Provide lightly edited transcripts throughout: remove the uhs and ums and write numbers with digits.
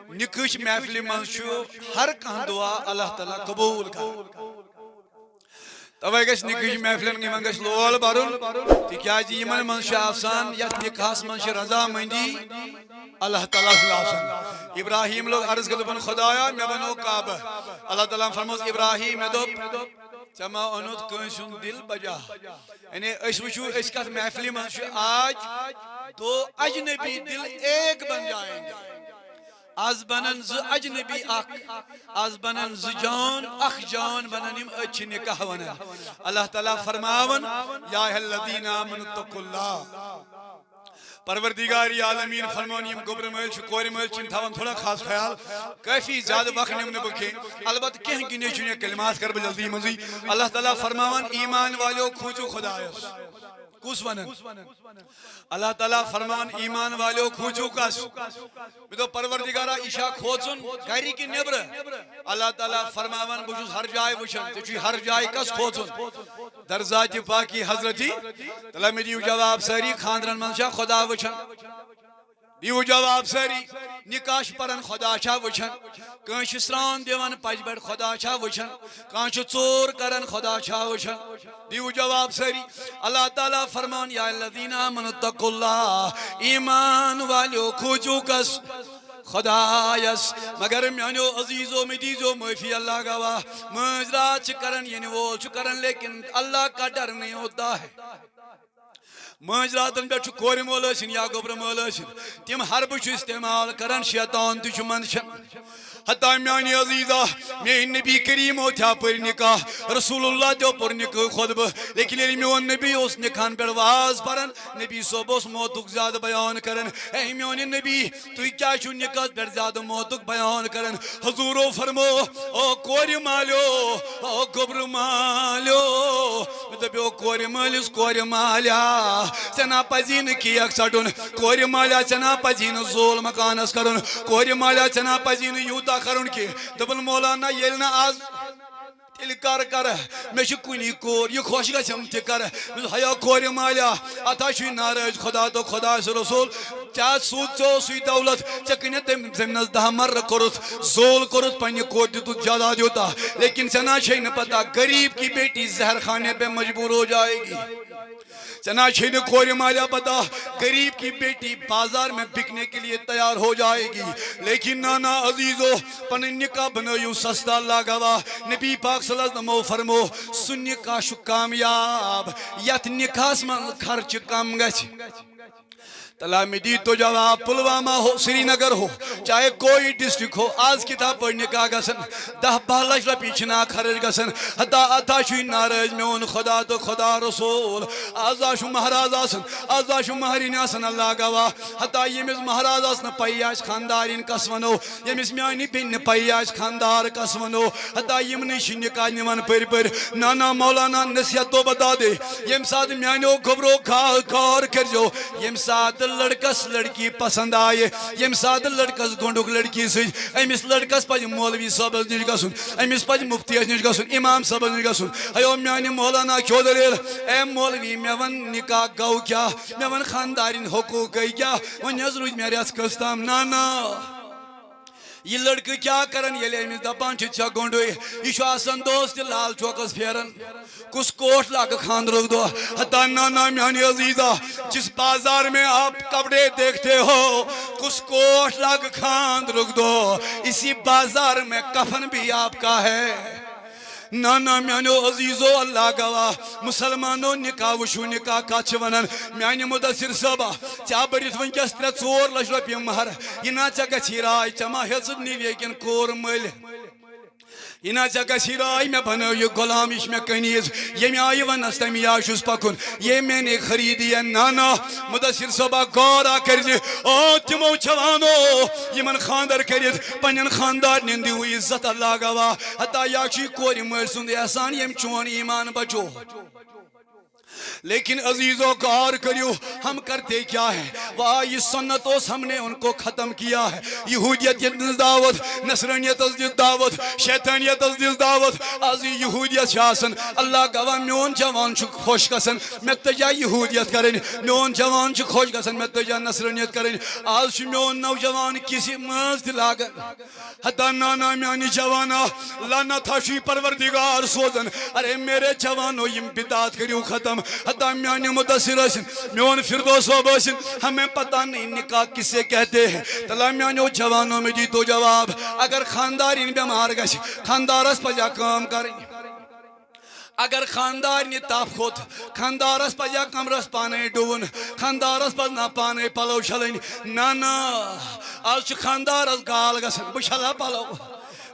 نکش محفل منشو ہر کان دعا اللہ تعالیٰ قبول کر توے گش نکش محفلن کی منگش لول برن تکیاز یمن منش آسان یا نکاس منش رضا مندی اللہ تعالیٰ صلی اللہ علیہ وسلم ابراہیم لوگ عرض کردن خدایا میں بنو کعبہ اللہ تعالیٰ فرموز ابراہیم دوب چما انوت کنسون دل بجا یعنی اس وچو اس کا محفلی منش آج دو اجنبی دل ایک بن جائیں گے از بنن ز اجنبی اخ از بنن ز جان اخ جان بننیم اچ نکاح ونن اللہ تعالیٰ فرماون یا الذین آمنوا اتقوا اللہ پروردگار عالمین فرمانیم گبر مل چھ کور مل چھ تھاون تھوڑا خاص خیال کافی زیادہ وقت نم نہ بکے البتہ کہیں گنے چنے کلمات کر جلدی منزی اللہ تعالیٰ فرماون ایمان والو کھوجو خدایس کس ونن اللہ تعالیٰ فرمان ایمان والو کھوجو کس تو پروردگارہ عشاء کھوچن گھری کی نبر اللہ تعالیٰ فرماون بجوز ہر جائے وچن تچوی ہر جائے کس کھوچن در ذات پاکی حضرتی تعالیٰ میں دیو جواب ساری خاندرن منشا خدا وچن دیو جواب ساری نکاش پرن خدا چھا وچن کانش سران دیوان پج بڑ خدا چھا وچن کانش چور کرن خدا چھا وچن دیو جواب ساری اللہ تعالیٰ فرمان یا الذین آمنوا اتقوا اللہ ایمان والو کھوجو کس خدایس مگر میانو عزیزو مدیزو معافی اللہ گواہ مجرات چکرن یعنی وہ چکرن لیکن اللہ کا ڈر نہیں ہوتا ہے مجراتن پہ کور مولسن یا گبر مولسن تم حرب استعمال کرن شیطان تہ منشن حتی میانی عزیزہ میں نبی کریم تھا پر نکاح رسول اللہ جو پر نکاح خطبہ لیکن میون نبی اس نکاحن پر واز پرن نبی صبح اس موتک زیادہ بیان کرن اے میون نبی تو کیا چھو نکاح پر زیادہ موتک بیان کرن حضورو فرمو او کور مالو او گبر مالو میں دبیو کور مالس کور مالیا چنا پزین کی اکسٹن کور مالیا چنا پزین زول مکانس کرن کور مالیا چنا پزین یوتا کرن کی دبن مولانا یلنا آز تیل کر میں کنی کور یہ خوش گھم تر حیا کور مالیا اتھا چھ ناراض خدا تو خدا سے رسول چاہ سود چو سی دولت چکنہ تم زمنس 10 مرہ کورت زول کورت پنہ کور دت جادہ دیوتا لیکن چنا چھ نہ پتہ غریب کی بیٹی زہر خانے پہ مجبور ہو جائے گی چنا چھین کور مالیا پتا غریب کی بیٹی بازار میں بکنے کے لیے تیار ہو جائے گی لیکن نانا عزیزو پن نکاح بنائیو سستا اللہ گواہ نبی پاک صلی اللہ علیہ وسلم فرمو سن نکاح شو کامیاب یت نکاح من خرچ کم گچ تلا میں دی تو جواب پلوامہ ہو سری نگر ہو چاہے کوئی ڈسٹرک ہو آج کتاب پڑھنے کا گسن 10-12 لچھ روپے چھنا خرچ گسن حتی اتھا چھوئی ناراض میں ان خدا تو خدا رسول آزا شو مہراز آسن آزا شو مہرین آسن اللہ گواہ حتی یمیز مہراز آسن پیاش خاندارین کس ونو یمیز میانی پین پیاش خاندار کس ونو حتی یمنی شنکا نیمان پر نانا مولانا نصیحت تو بتا دے یم ساتھ میانیو گبرو کار کر جو یم ساتھ لڑکس لڑکی پسند آئے یم ساتھ لڑکس گونڈک لڑکی سے امس لڑکس پج مولوی صاحب نش گسن امس پج مفتی نش گسن امام صاحب نش گسن ایو میانی مولانا کیو دلیل اے مولوی میں ون نکاح گو کیا میں ون خاندارین حقوق گئی کیا ون حض روز میرے اس کستام نانا یہ لڑکہ کیا کرن یہ لئے امس دپان چھا گونڈوئی یہ شو آسان دوست لال چوکس پھیرن کس کوٹ لاکھ خاندرک دو حتی نانا میانی عزیزہ جس بازار میں آپ کپڑے دیکھتے ہو کس کوٹ لاکھ خاندرک دو اسی بازار میں کفن بھی آپ کا ہے نانا میانو عزیزو اللہ گواہ مسلمانو نکاح وشو نکاح کچھ ونن میانی مدثر صبح چا بریت ونکس 3-4 لچھ روپیہ مہر یہ نا چا گچھی رائی چما حضرت نہیں لیکن کور مل یہ نا چا گچھی رائی میں بناو یہ غلامیش میں کنیز یہ میں آئی ونس تمی آشوز پکن یہ میں نے خریدی ہے نانا مدثر صبح گورا کرجی او تمو چوانو یہ من خاندر کرید پنین خاندار نندی ہوئی عزت اللہ گواہ حتی یاچی کوری مرسند احسان یم چون ایمان بچو لیکن عزیزوں غور کریو ہم کرتے کیا ہے واہ یہ سنتوس ہم نے ان کو ختم کیا ہے یہودیت دس دعوت نصرانیت دس دعوت شیطانیت دس دعوت آز یہودیت شاسن اللہ گواہ میون جوان چھ خوش گسن میں تجا یہودیت کریں میون جوان چھ خوش گسن میں تجا نصرانیت کریں آز چھ میون نوجوان کسی مز لاگن حتی نانا میانی جوانا لعنت ہشی پروردگار سوزن ارے میرے جوانو یم بدعات کریو ختم حتی میانی مدثر اسن میون فردوس صاحب اسن ہمیں پتہ نہیں نکاح کسے کہتے ہیں تلا میانو جوانوں میں دی تو جواب اگر خاندارین بیمار گش خاندارس پجا کام کریں اگر خاندار نی تاپ کھوت خاندارس پجا کمرس پانے ڈون خاندارس پز نا پانے پلو چھلن نا آج چھ خاندارس گال گسن بچھلا پلو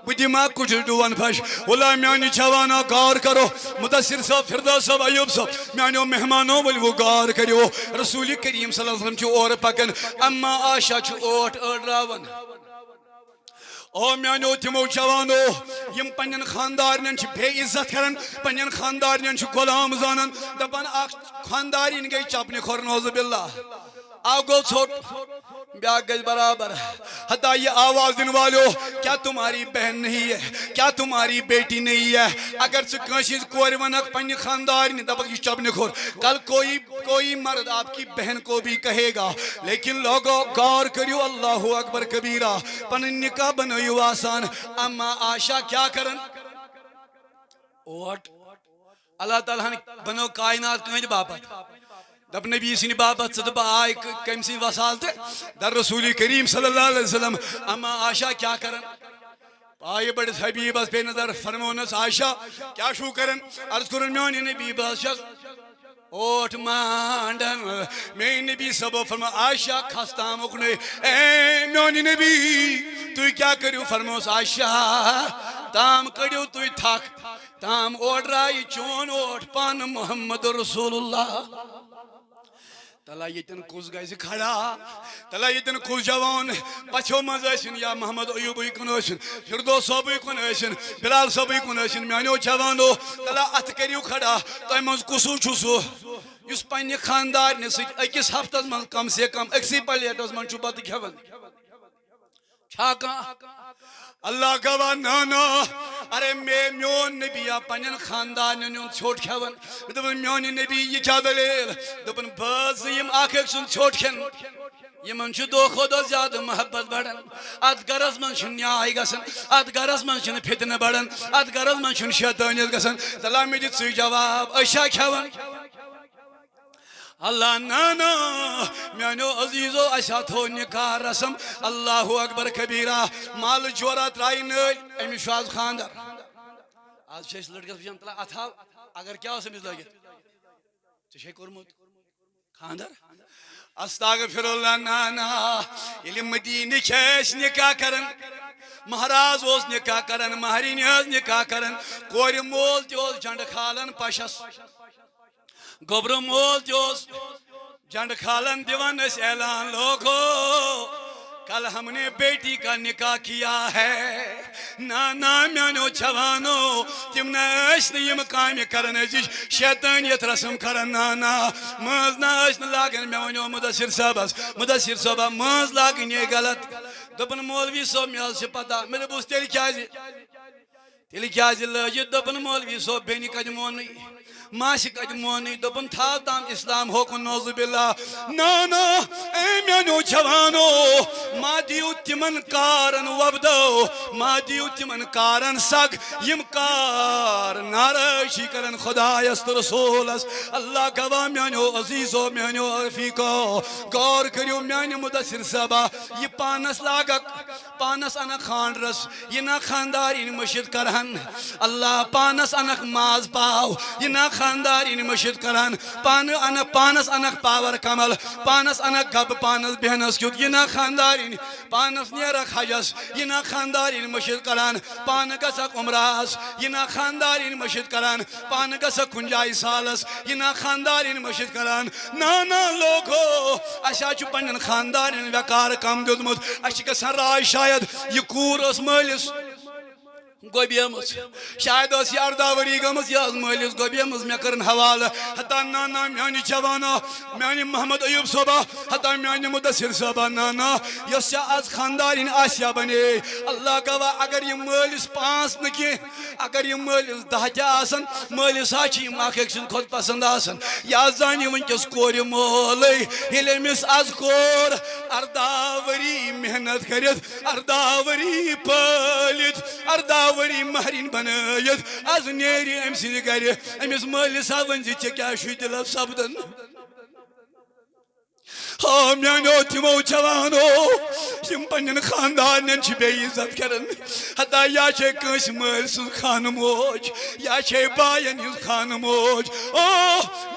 بدیما کچھ ڈون پھش اولا میانی جوانا غور کرو مدثر صاحب فردوس صاحب ایوب صاحب میانو مہمانوں ول وہ غور کریو رسول کریم صلی اللہ علیہ وسلم چھ اور پکن اما عائشہ چھ اوٹ اڑراون او میانو تمو جوانو یم پنن خاندارن چھ بے عزت کرن پنن خاندارن چھ غلام زانن دپن اخ خاندارین گئی چپنی خور نوز باللہ آو گو چھوٹ بیاگ گئی برابر حتی یہ آواز دن والو کیا تمہاری بہن نہیں ہے کیا تمہاری بیٹی نہیں ہے اگر سے کنشیز کوری ونک پنی خاندار نہیں دبک یہ چبنے کھور کل کوئی مرد آپ کی بہن کو بھی کہے گا لیکن لوگو غور کریو اللہ اکبر کبیرہ پنن نکاح بنویو آسان اما عائشہ کیا کرن اوٹ اللہ تعالیٰ نے بنو کائنات کنج باپت دب نبی سنی بابت صدبہ آئی کم سی وسالتے در رسول کریم صلی اللہ علیہ وسلم اما عائشہ کیا کرن آئی بڑے حبیب اس پہ نظر فرمونس عائشہ کیا شو کرن عرض کرن میانی نبی بادشاہ اوٹ ماندن میں نبی سبو فرما عائشہ کھستا مکنے اے میانی نبی تو کیا کریو فرموس عائشہ تام کریو تو تھاک تام اوٹ رائی چون اوٹ پان محمد رسول اللہ تلا یتن کس گئی سے کھڑا تلا یتن کس جوان پچھو مزاشن یا محمد ایوبی کنوشن فردوس صاحبی کنوشن بلال صاحبی کنوشن میانو جوانو تلا ات کریو کھڑا تو مز کسو چھسو یس پنی خاندار نسیت اکس ہفتس من کم سے کم اکسی پلیٹس من چھو بات کھون چھاکا اللہ گواہ نانا ارے میون نبی پنن خاندان نیون چھوٹ کھون دپن میون نبی یہ کیا دلیل دپن بس یم اکھ اک سن چھوٹ کھن یمن چھ دو خدا زیادہ محبت بڑھن ات گرس من چھ نیاے گسن ات گرس من چھ فتنہ بڑھن ات گرس من چھ شیطانیت گسن تلا می دت سی جواب عائشہ کھون اللہ نانا میانو عزیزو اسا تھو نکاح رسم اللہ اکبر کبیرہ مال جورا ترائی نل امی شاز خاندر آج چھے اس لڑکس بجان تلا اتھاو اگر کیا اسے مز لگت چھے کرمت خاندر استغفر اللہ نانا علم مدینہ چھیس نکاح کرن مہراز اوس نکاح کرن مہرین اوس نکاح کرن کور مول تی اوس جنڈ کھالن پشس گوبر مول تیوس جنڈ کھالن دیوان اس اعلان لوگو کل ہم نے بیٹی کا نکاح کیا ہے نانا میانو جوانو تم ناش نیم کام کرن جش شیطانیت رسم کرن نانا مز ناش لاگن میانو مدثر صاحب مز لاگن یہ غلط دپن مولوی صاحب میں سے پتہ میرے بوس تیلی کیا جی لجت دپن مولوی صاحب بینی کجمون نہیں ماشی کجمونی دپن تھاو تام اسلام ہوکن نوز باللہ نانا اے میانو جوانو ما دیو تمن کارن وبدو ما دیو تمن کارن سگ یم کار نارشی کرن خدا یست رسول اس اللہ گواہ میانو عزیزو میانو رفیقو غور کریو میانی مدثر صاحبہ یہ پانس لاگک پانس انک خان رس یہ نا خاندارین مشید کرن اللہ پانس انک ماز پاو یہ نا خاندارین مشید کرن پانس انک پاور کمل پانس انک گب پانس بہنس کیوت یہ نا خاندارین پانس نیرک حجس یہ نا خاندارین مشید کرن پان گسک عمراس یہ نا خاندارین مشید کرن پان گسک کنجائی سالس یہ نا خاندارین مشید کرن نانا لوگو اشا چو پنن خاندارین وکار کم دیدمت اشی گسن رائے شاید یہ کور اس مالس گوبیمز شاید اس یارداوری گمز یا مالس گوبیمز میں کرن حوالہ حتی نانا میانی جوانا میانی محمد ایوب صوبہ حتی میانی مدثر صوبہ نانا یس از خاندارین آسیا بنے اللہ گواہ اگر یہ مالس 5 نکی اگر یہ مالس 10 تہ آسن مالس آچی ماک ایک سن خود پسند آسن یا زانی ونکس کوری مولی یلی مس از کور ارداوری محنت کرت ارداوری پالت ارداوری مہرین بنایت از نیری ام سن گری امس مالس ونزی کیا شو دل سپدن میانو تمو جوانو یم پنن خاندانن چھ بے عزت کرن حتی یا چھ کنس مال سن خان موج یا چھ باین ہز خان موج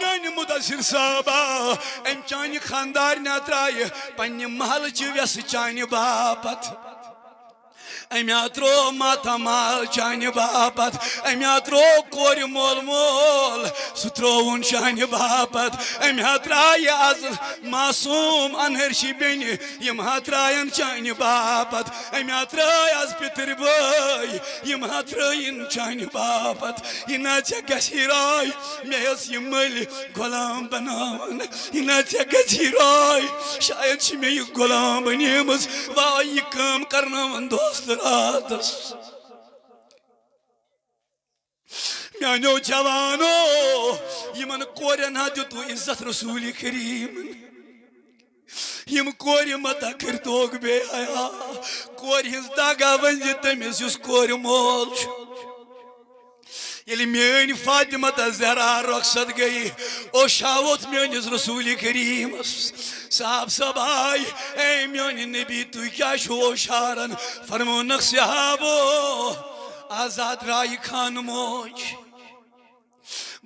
میان مدثر صاحبہ ام چانہ خاندار نہ ترائے پنہ محل چھ ویس چانہ باپت امیا ترو ماتا مال چانہ باپت امیا ترو کور مول مول سہ ترون چانہ باپت امیا ترائے از معصوم انہرشی بین یم ترائن چانہ باپت امیا ترائے از پتر بھائی یم ترائن چانہ باپت یہ نا ژے گژھی راے مے ٲس یہ مٔلۍ غلام بناوان یہ نا ژے گژھی راے شاید چھ مے یہ غلام بنیمٕژ واے یہ کٲم کرناوان دوست راتس میانو جوانو یمن کورین ہا دتو عزت رسول کریم یم کور متا کرتوک بے حیا کور ہز داگا ونزِ تمس یس کور مول یلی میانی فاطمہ زہرا رخصت گئی او شاوت میانس رسول کریم صاحب صبائی اے میانی نبی تو کیا شو شارن فرمونک صحابو آزاد رائی خان موج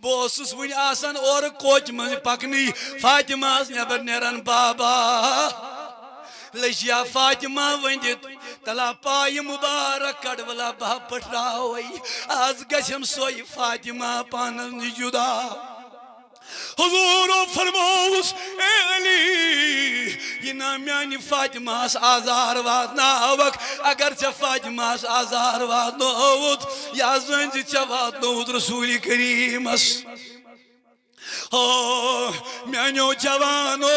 بوسس ون آسان اور کوچ من پکنی فاطمہ نبر نیران بابا لجیا فاطمہ وندت تلا پائی مبارک کڑولا با پٹراوئی آز گشم سوئی فاطمہ پانس نجدا حضور فرموس اے علی یہ نامیانی فاطمہ اس آزار وات ناوک اگر چا فاطمہ اس آزار وات نوت یا زنجی چا وات نوت رسول کریم اس میانو جوانو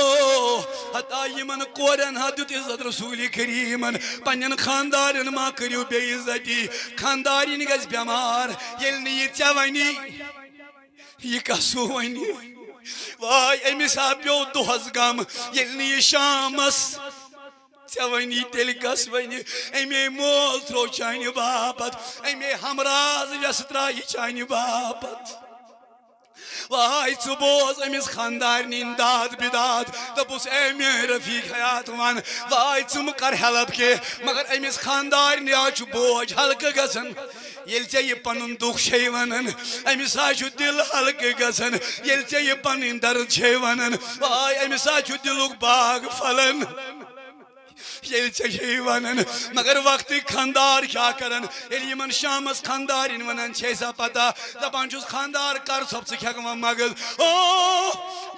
حتی یمن کورن حدت عزت رسول کریمن پنن خاندارن ما کریو بے عزتی خاندارین گز بیمار یل نی چونی یہ کسو ونی وای امس پیو دہس غم یل نی شامس چونی تیل کس ونی امی مول ترو چانہ باپت امی ہمراز ویس ترائی چانہ باپت وائی بوز امس خاندارنین داد بداد دپوس اے میرے رفیق حیات ون وائی کر ہیلپ کے مگر امس خاندارن آج بوجھ ہلکہ گژھان یل ژے یہ پنن دکھ چھے ونان امس دل ہلکہ گژھان یل ژے یہ پنن درد چھے ونان وائی امس دلک باغ پھلان یل ژے ونان مگر وقت خاندار کیا کرن یل یمن شامس خاندارن ونان چھے سا پتہ دپان چھس خاندار کر سب سے کھیک مگز او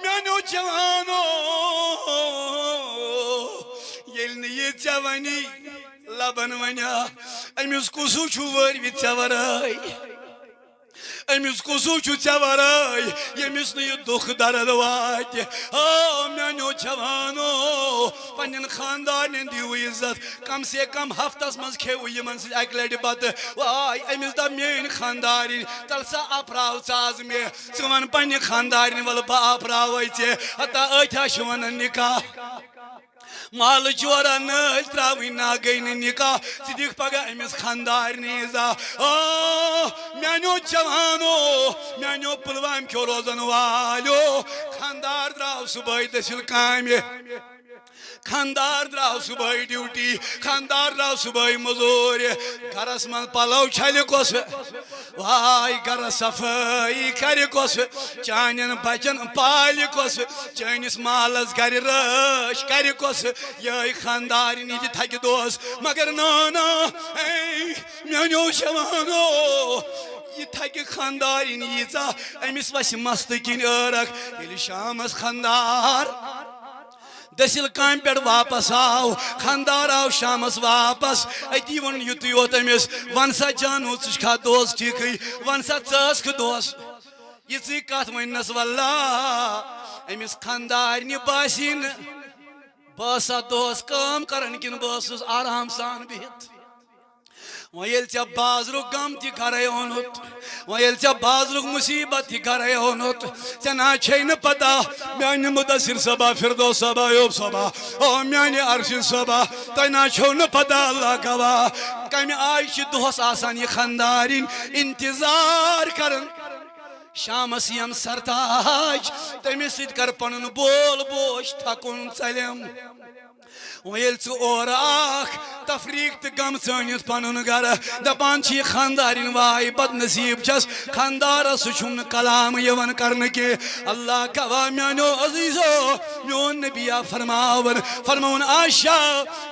میانو جوانو یل نی ژے ونی لبن ونیا امس کسو چھو وری ژے ورائی امس کسو چھو ژے ورائی یمس نی دکھ درد وات میانو جوانو پنن خاندارن دیو عزت کم سے کم ہفتس مز کھیو یمن سی اک لٹہ بتہ وائی امس دپ میٲنۍ خاندارن تل سا اپراو ژاز مے ژٕ ون پننہِ خاندارن ول بہ اپراوے ژےٚ ہتا أتھیا چھِ ونان نکاح مال چورا نل تراوی نا گئی نکاح ژٕ دِکھ پگاہ امس خاندارنہِ عزا میانو جوانو میانو پلوام کیو روزن والو خاندار دراو صبح دٔسِل کامہِ خاندار دراو صبح ڈیوٹی خاندار دراو صبح مزور گھرس من پلو چھلہِ کس وائی گر صفائی کر کس چانن بچن پالہِ کس چٲنِس مالس گر رٲچھ کر کس یہ خاندارن یہ تھکہِ دوس مگر نانا اے میانو جوانو یہ تھکہِ خاندارن ییژا امس وسہِ مست کِنۍ ٲرکھ ییٚلہِ شامس خاندار دسل کام پہ واپس آو خاندار آو شامس واپس اتی ون یوتی یوت امس ون سا جانو ژھا دوس ٹھیکھے ون سا ژٕ دوس یہ ژٕ کتھ وننس واللہ امس خاندارنہِ باسی نہٕ بہٕ سا دۄہس کٲم کران کِنہٕ بہٕ اوسُس آرام سان بِہِتھ وۄنۍ ییٚلہِ ژےٚ بازرُک غم تہِ گرے اوٚنُت وۄنۍ ییٚلہِ ژےٚ بازرُک مُصیبت تہِ گرے اوٚنُت ژےٚ نہ چھے نہٕ پتہ میانہِ مُدثر صٲبا فردوس صٲبا ایوب صٲبا او میانہِ ارشد صٲبا تۄہہِ نہ چھو نہٕ پتہ اللہ گواہ کمہِ آیہِ چھِ دۄہس آسان یہِ خاندارِنۍ انتظار کران شامس یم سرتاج تمس سۭتۍ کر پنُن بول بوش تھکُن ژلیم وۄنۍ ییٚلہِ ژٕ اورٕ اکھ تفریٖق تہٕ غم ژٲنِتھ پنُن گرٕ دپان چھِ یہِ خاندارِنۍ واے بد نصیٖب چھس خاندارس سُہ چھُم نہٕ کلام یِوان کرنہٕ کینٛہہ اللہ گواہ میانیو عزیٖزو میون نبیہ فرماوُن آشا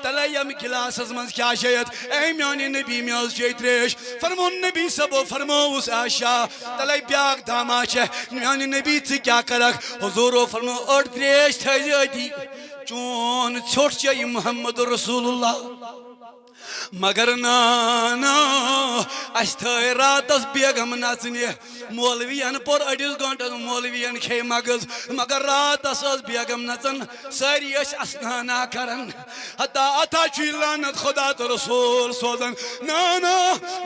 تلے ییٚمہِ گِلاسس منٛز کیٛاہ چھے یتھ اے میانہِ نبی مےٚ حظ چے تریش فرمون نبی صٲبو فرمووُس آشا تلے بیاکھ داما چھے میانہِ نبی ژٕ کیٛاہ کرکھ حضوٗرو فرمو أڑ تریش تھٲیزِ أتی چون ژھیوٚٹ چھے یہِ محمد رسول اللہ مگر نا اس تھٲے راتس بیگم نژنہِ مولوین پوٚر أڑِس گٲنٛٹس مولوین کھے مغز مگر راتس ٲس بیگم نژان سٲری ٲسۍ اسنانا کران ہتا اتھا چھُ یہِ لعنت خدا تہٕ رسول سوزان نا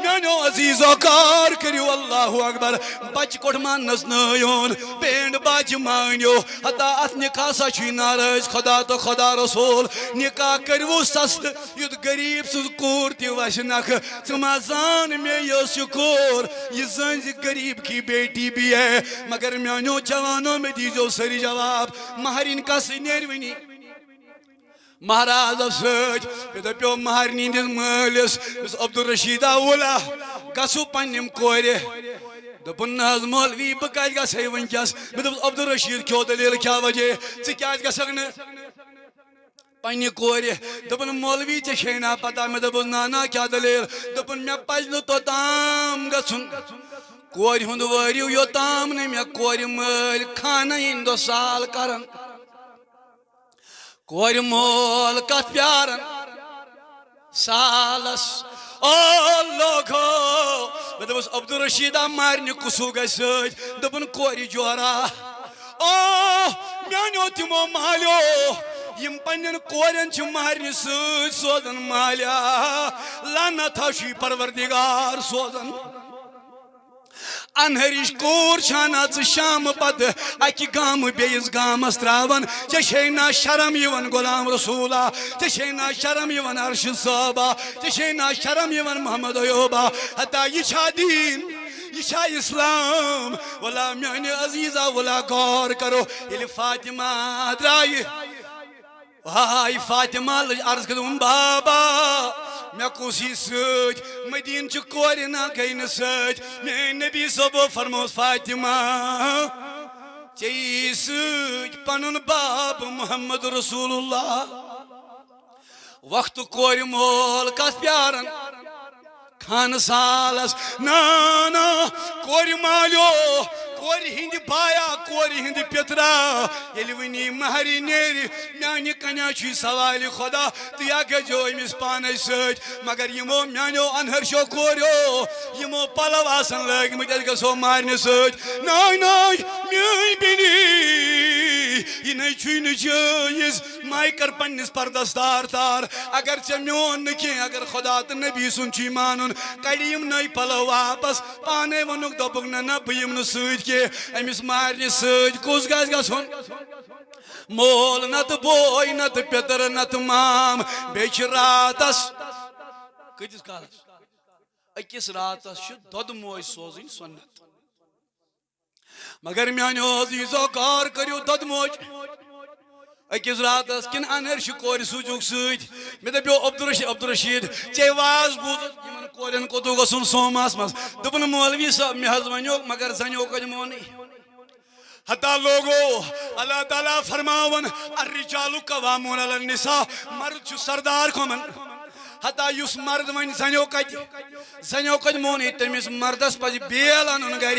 میانیو عزیٖزو کار کٔرِو اللہ اکبر بچہِ کوٚٹ ما نژنٲیون بینڈ باجہِ مٲنِو ہتا اتھ نکاح سا چھُے ناراض خدا تہٕ خدا رسول نکاح کٔرِو سستہٕ یُتھ غریٖب سٕنٛز کوٗر تہِ وسہِ نکھٕ ژٕ ما زان مےٚ یہِ ٲس یہِ کوٗر یہِ زٲنۍ غریٖب کی بیٹی بھی ہے مگر میانیو جوانو مےٚ دیٖزیو سٲری جواب مہرِنۍ کسٕے نیرِ وٕنی مہرازس سۭتۍ مےٚ دپیو مہرنہِ ہِنٛدِس مٲلِس یُس عبدالرشیٖدا وُلا گژھو پننِم کورِ دوٚپُن نہ حظ مولوی بہٕ کتہِ گژھے وٕنکیٚس مےٚ دوٚپُس عبدالرشیٖد کھیو دٔلیٖل کیٛاہ وجہ ژٕ کیٛازِ گژھکھ نہٕ پننہِ کورِ دوٚپُن مولوی ژےٚ چھے نا پتہ مےٚ دوٚپُس نا کیٛاہ دٔلیٖل دوٚپُن مےٚ پزِ نہٕ توٚتام گژھُن کورِ ہُنٛد وٲرِو یوٚتام نہٕ مےٚ کورِ مٲلۍ خانہ ہِنٛدۍ دۄہ سال کرن کورِ مول کتھ پیارن سالس او لوگو مےٚ دوٚپُس عبدالرشیٖدا مہرنہِ کُسُو گژھِ سۭتۍ دوٚپُن کورِ جورا او میانیو تِمو مالیو یم پنن کورین چھِ مہرنہِ سۭتۍ سوزان مالیا لعنتھا چھُے پروردگار سوزان انہرِش کوٗر چھانا ژٕ شامہٕ پتہٕ اکہِ گامہٕ بیٚیِس گامس تراوان ژےٚ چھے نا شرم یِوان غلام رسوٗلا ژےٚ چھے نا شرم یِوان ارشد صٲبا ژےٚ چھے نا شرم یِوان محمد ایوبا ہتا یہِ چھا دیٖن یہ چھا اسلام ولا میانہِ عزیٖزا ولا غور کرو ییٚلہِ فاطمہ درٛایہِ واے فاطمہ لٔج عرض کٔرٕن بابا مےٚ کُس یی سۭتۍ مدیٖن چہِ کورِ نا گٔے نہٕ سۭتۍ میٲنۍ نبی صٲبو فرمووُس فاطمہ ژےٚ یی سۭتۍ پنُن باب محمد رسول اللہ وقتہٕ کورِ مول کتھ پیارن خانہ سالس نا کورِ مالیو کورِ ہِنٛدِ بایا کورِ ہِنٛدِ پِترا ییٚلہِ وٕنی مہرِ نیرِ میانہِ کنیا چھُے سوالہِ خۄدا تہٕ یا گٔژھزیو أمِس پانے سۭتۍ مگر یِمو میانیو انہرشو کوریو یِمو پلو آسن لٲگمٕتۍ أسۍ گژھو مہرنہِ سۭتۍ ناے میٲنۍ بیٚنی یہِ نَے چھُے نہٕ جٲیِز ماے کر پننِس پردس تار اگر ژےٚ میون نہٕ کینٛہہ اگر خۄدا تہٕ نبی سُنٛد چھُے مانُن کڑِ یِم نٔے پلو واپس پانے ووٚنُکھ دوٚپُکھ نہ بہٕ یِمہٕ نہٕ سۭتۍ کینٛہہ أمِس مہرنہِ سۭتۍ کُس گژھِ گژھُن مول نتہٕ بوے نتہٕ پِتٕر نتہٕ مام بیٚیہِ چھِ راتس کۭتِس کالس أکِس راتس چھُ دۄدٕ موج سوزٕنۍ سُنت مگر میانیو عزیٖزو غور کٔرِو دۄدٕ موج أکِس راتس کِنہٕ انہرشہِ کورِ سوٗزِکھ سۭتۍ مےٚ دپیو عبدالرشیٖد ژےٚ واز بوٗزُتھ یِمن کورٮ۪ن کوٚتوٗ گژھُن سوماہس منٛز دوٚپُن مولوی صٲب مےٚ حظ ونیو مگر زنیو کٔرمونٕے ہتا لوگو اللہ تعالیٰ فرماون الرجال قوامون علی النساء مرد چھُ سردار کھومن حتى یُس مرد ون زنیو کت مونی تمس مردس پز بیل ان گھر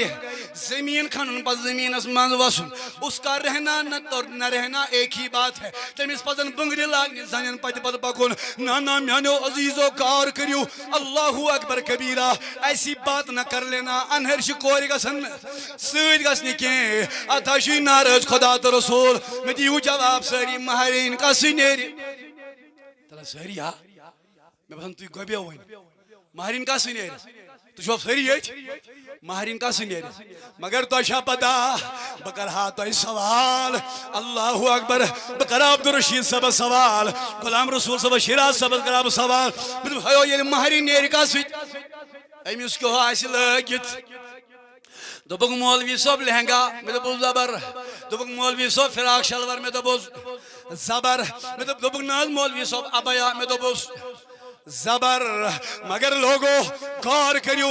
زمین کھنن پہ زمینس من وسن اس کا رہنا نہ رہنا ایک ہی بات ہے تمس پزن بنگری لاگنی زنین پتہ پتہ پکن نانا میانو عزیزو کار کریو اللہ اکبر کبیرہ ایسی بات نہ کر لینا انہر کور گھن ست گھنی کی اتھا ناراض خدا تو رسول میں دیو جواب ساری مہرین کس نیری تلا ساری ہا میں بسان تھی گوبیو ون مہرین کس نیری تو چھو ساری یہ مہرین کس نیری مگر تو شاہ پتا بکر ہاتھ سوال اللہ اکبر بکر عبدالرشید صاحب سوال غلام رسول صاحب شیراز صاحب کراب سوال میں تو یہ مہرین نیری کس امس کیوں آس لگت دبک مولوی صاحب لہنگا میں دبو زبر دبک مولوی صاحب فراق شلور میں دبو زبر میں دبک ناز مولوی صاحب ابیا میں دبو زبر مگر لوگو غور کریو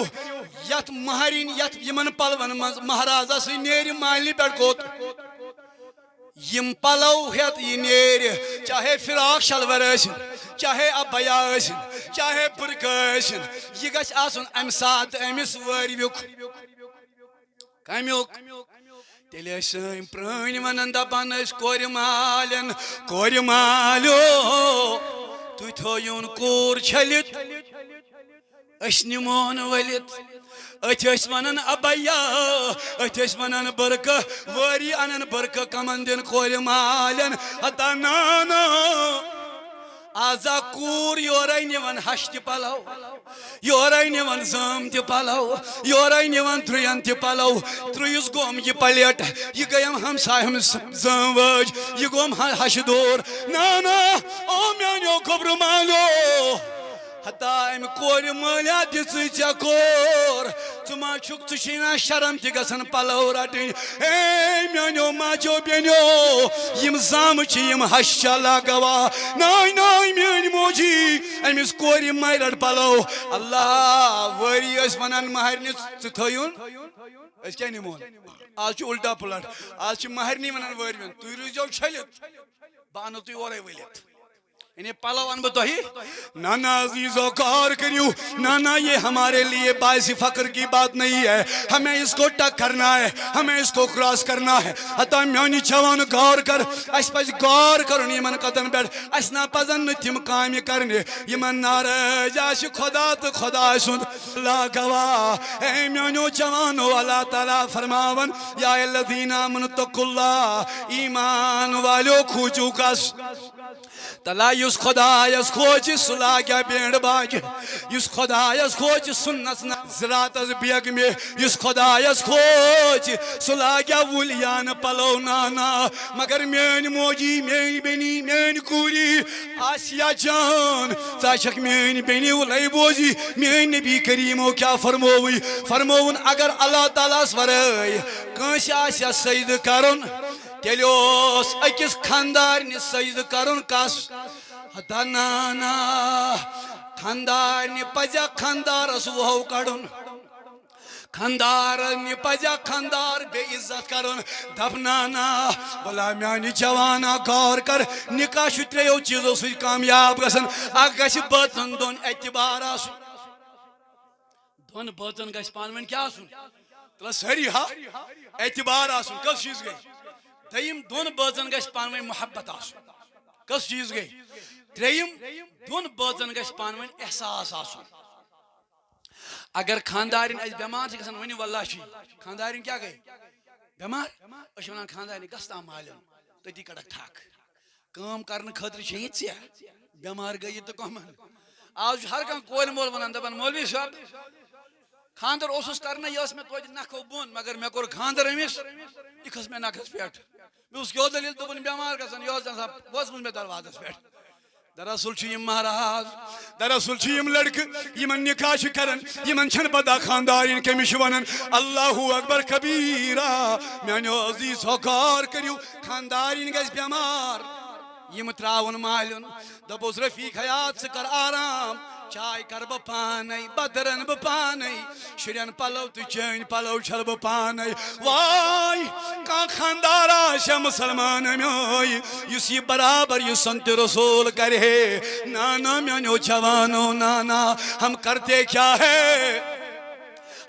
یت مہرین یت یمن پلون مہرازہ سی نیری مالنی پیٹ کوت یم پلو ہیت یہ نیر چاہے فراق شلور ٲسِن چاہے ابیا ٲسِن چاہے برقعہٕ ٲسِن یہ گژھِ آسُن امہِ ساتہٕ أمِس وٲرویُک کمیُک تیٚلہِ ٲسۍ سٲنۍ پرٛٲنۍ ونان دپان ٲسۍ کورِ مالیو تُہۍ تھٲیِون کوٗر چھٔلِتھ أسۍ نِمون ؤلِتھ أتھۍ ٲسۍ ونان ابیا أتھۍ ٲسۍ ونان برقعہٕ وٲری انان برقعہٕ کمن دِن کورِ مالٮ۪ن ہتا نانا آزا کوٗر یورے نِوان ہش تہِ پلو یورے نِوان زٲم تہِ پلو یورے نِوان ترٛین تہِ پلو ترٛیِس گوم یہِ پلیٹ یہِ گٔیم ہمساے ہٕنٛز زٲم وٲج یہِ گوم ہشہِ دوٗر نانا او میانیو گوبرٕ مالیو ہتا امہِ کورِ مٲلیا دِژٕے ژےٚ کور ژٕ ما چھُکھ ژٕ چھُے نا شرم تہِ گژھان پلو رٹٕنۍ اے میانیو ماجیو بیٚنیو یِم زامہٕ چھِ یِم ہش چھا لاگوا ناے ناے میٲنۍ موجی أمِس کورِ مَے رٹ پلو اللہ وٲری ٲسۍ ونان مہرنہِ ژٕ تھٲیُن أسۍ کیٛاہ نِمون آز چھُ الٹا پُلٹ آز چھِ مہرنی ونان وٲرۍوٮ۪ن تُہۍ روٗزِو چھٔلِتھ بہٕ انہو تُہۍ اورے ؤلِتھ انہیں پلو ان بتوہی نانا عزیزو غور کریو نانا یہ ہمارے لیے باعث فخر کی بات نہیں ہے ہمیں اس کو ٹک کرنا ہے ہمیں اس کو کراس کرنا ہے حتی میانی چوان غور کر اس پس غور کرن یمن قدن بیٹھ اس نا پزن تم کامی کرنے یمن ناراض آش خدا تو خدا سند اللہ گواہ اے میانو چوانو اللہ تعالیٰ فرماون یا الذین آمنوا اتقوا اللہ ایمان والو کھوچو کس تلا یس خدایس کھوچ سلاگیا بینڈ باج یس خدایس کھوچ سنس زراتس بیگ میں یس خدایس کھوچ سلاگیا ولیان پلو نانا مگر مین موجی مین بینی مین کوری آسیا جان ساشک مین بینی ولی بوزی مین نبی کریمو کیا فرموون اگر اللہ تعالیٰ سورائی کانسی آسیا سجد کرن تیلی اوس اکس خاندارنہِ سجدٕ کرُن کس ہتا نانا خاندارنہِ پزیا خاندارس وہو کڑُن خاندارنہِ پزیا خاندار بے عزت کرُن دپ نانا بلا میانہِ جوانا غور کر نکاح چھُ ترٛیٚیو چیٖزو سۭتۍ کامیاب گژھان اکھ گژھِ بٲژن دۄن اعتبار آسُن دۄن بٲژن گژھِ پانہٕ ؤنۍ کیٛاہ آسُن تلا سٲری ہا اعتبار آسُن کس چیٖز گٔے ترٛیٚیِم دۄن بٲژن گژھِ پانہٕ ؤنۍ محبت آسُن کس چیٖز گٔے ترٛیٚیِم دۄن بٲژن گژھِ پانہٕ ؤنۍ احساس آسُن اگر خاندارین اَسہِ بٮ۪مار چھِ گژھان ؤنِو واللہ چھُے خاندارین کیٛاہ گٔے بٮ۪مار أسۍ چھِ ونان خاندارنہِ گژھ تام مالٮ۪ن تٔتی کڑکھ تھکھ کٲم کرنہٕ خٲطرٕ چھے یہِ ژےٚ بٮ۪مار گٔیہِ تہٕ کۄمن آز چھُ ہر کانٛہہ کورِ مول ونان دپان مولوی صٲب خاندر اوسُس کرنَے یہِ ٲس مےٚ توتہِ نکھو بۄن مگر مےٚ کوٚر خاندر أمِس یہِ کھٔژ مےٚ نکھس پٮ۪ٹھ مےٚ اوس کیٛاہ دٔلیٖل دوٚپُن بٮ۪مار گژھان یہِ ٲس آسان وٲژمٕژ مےٚ دروازس پٮ۪ٹھ دراصل چھِ یِم مہراز دراصل چھِ یِم لڑکہٕ یِمن نکاح چھِ کران یِمن چھنہٕ پتہ خاندارین کٔمِس چھِ ونان اللہ اکبر کبیرہ میانیو عزیزو غور کٔرِو خاندارین گژھِ بٮ۪مار یِم تراون مالٮ۪ن دپوس رفیق حیات ژٕ کر آرام چائے کر بہ پانے بتہ رن بہ پانے شرین پلو تو چین پلو چھل بہ پانے وائی کان خاندار آشا مسلمان میوئی یس یہ برابر یہ سنت رسول کرے نانا میانو جوانو نانا ہم کرتے کیا ہے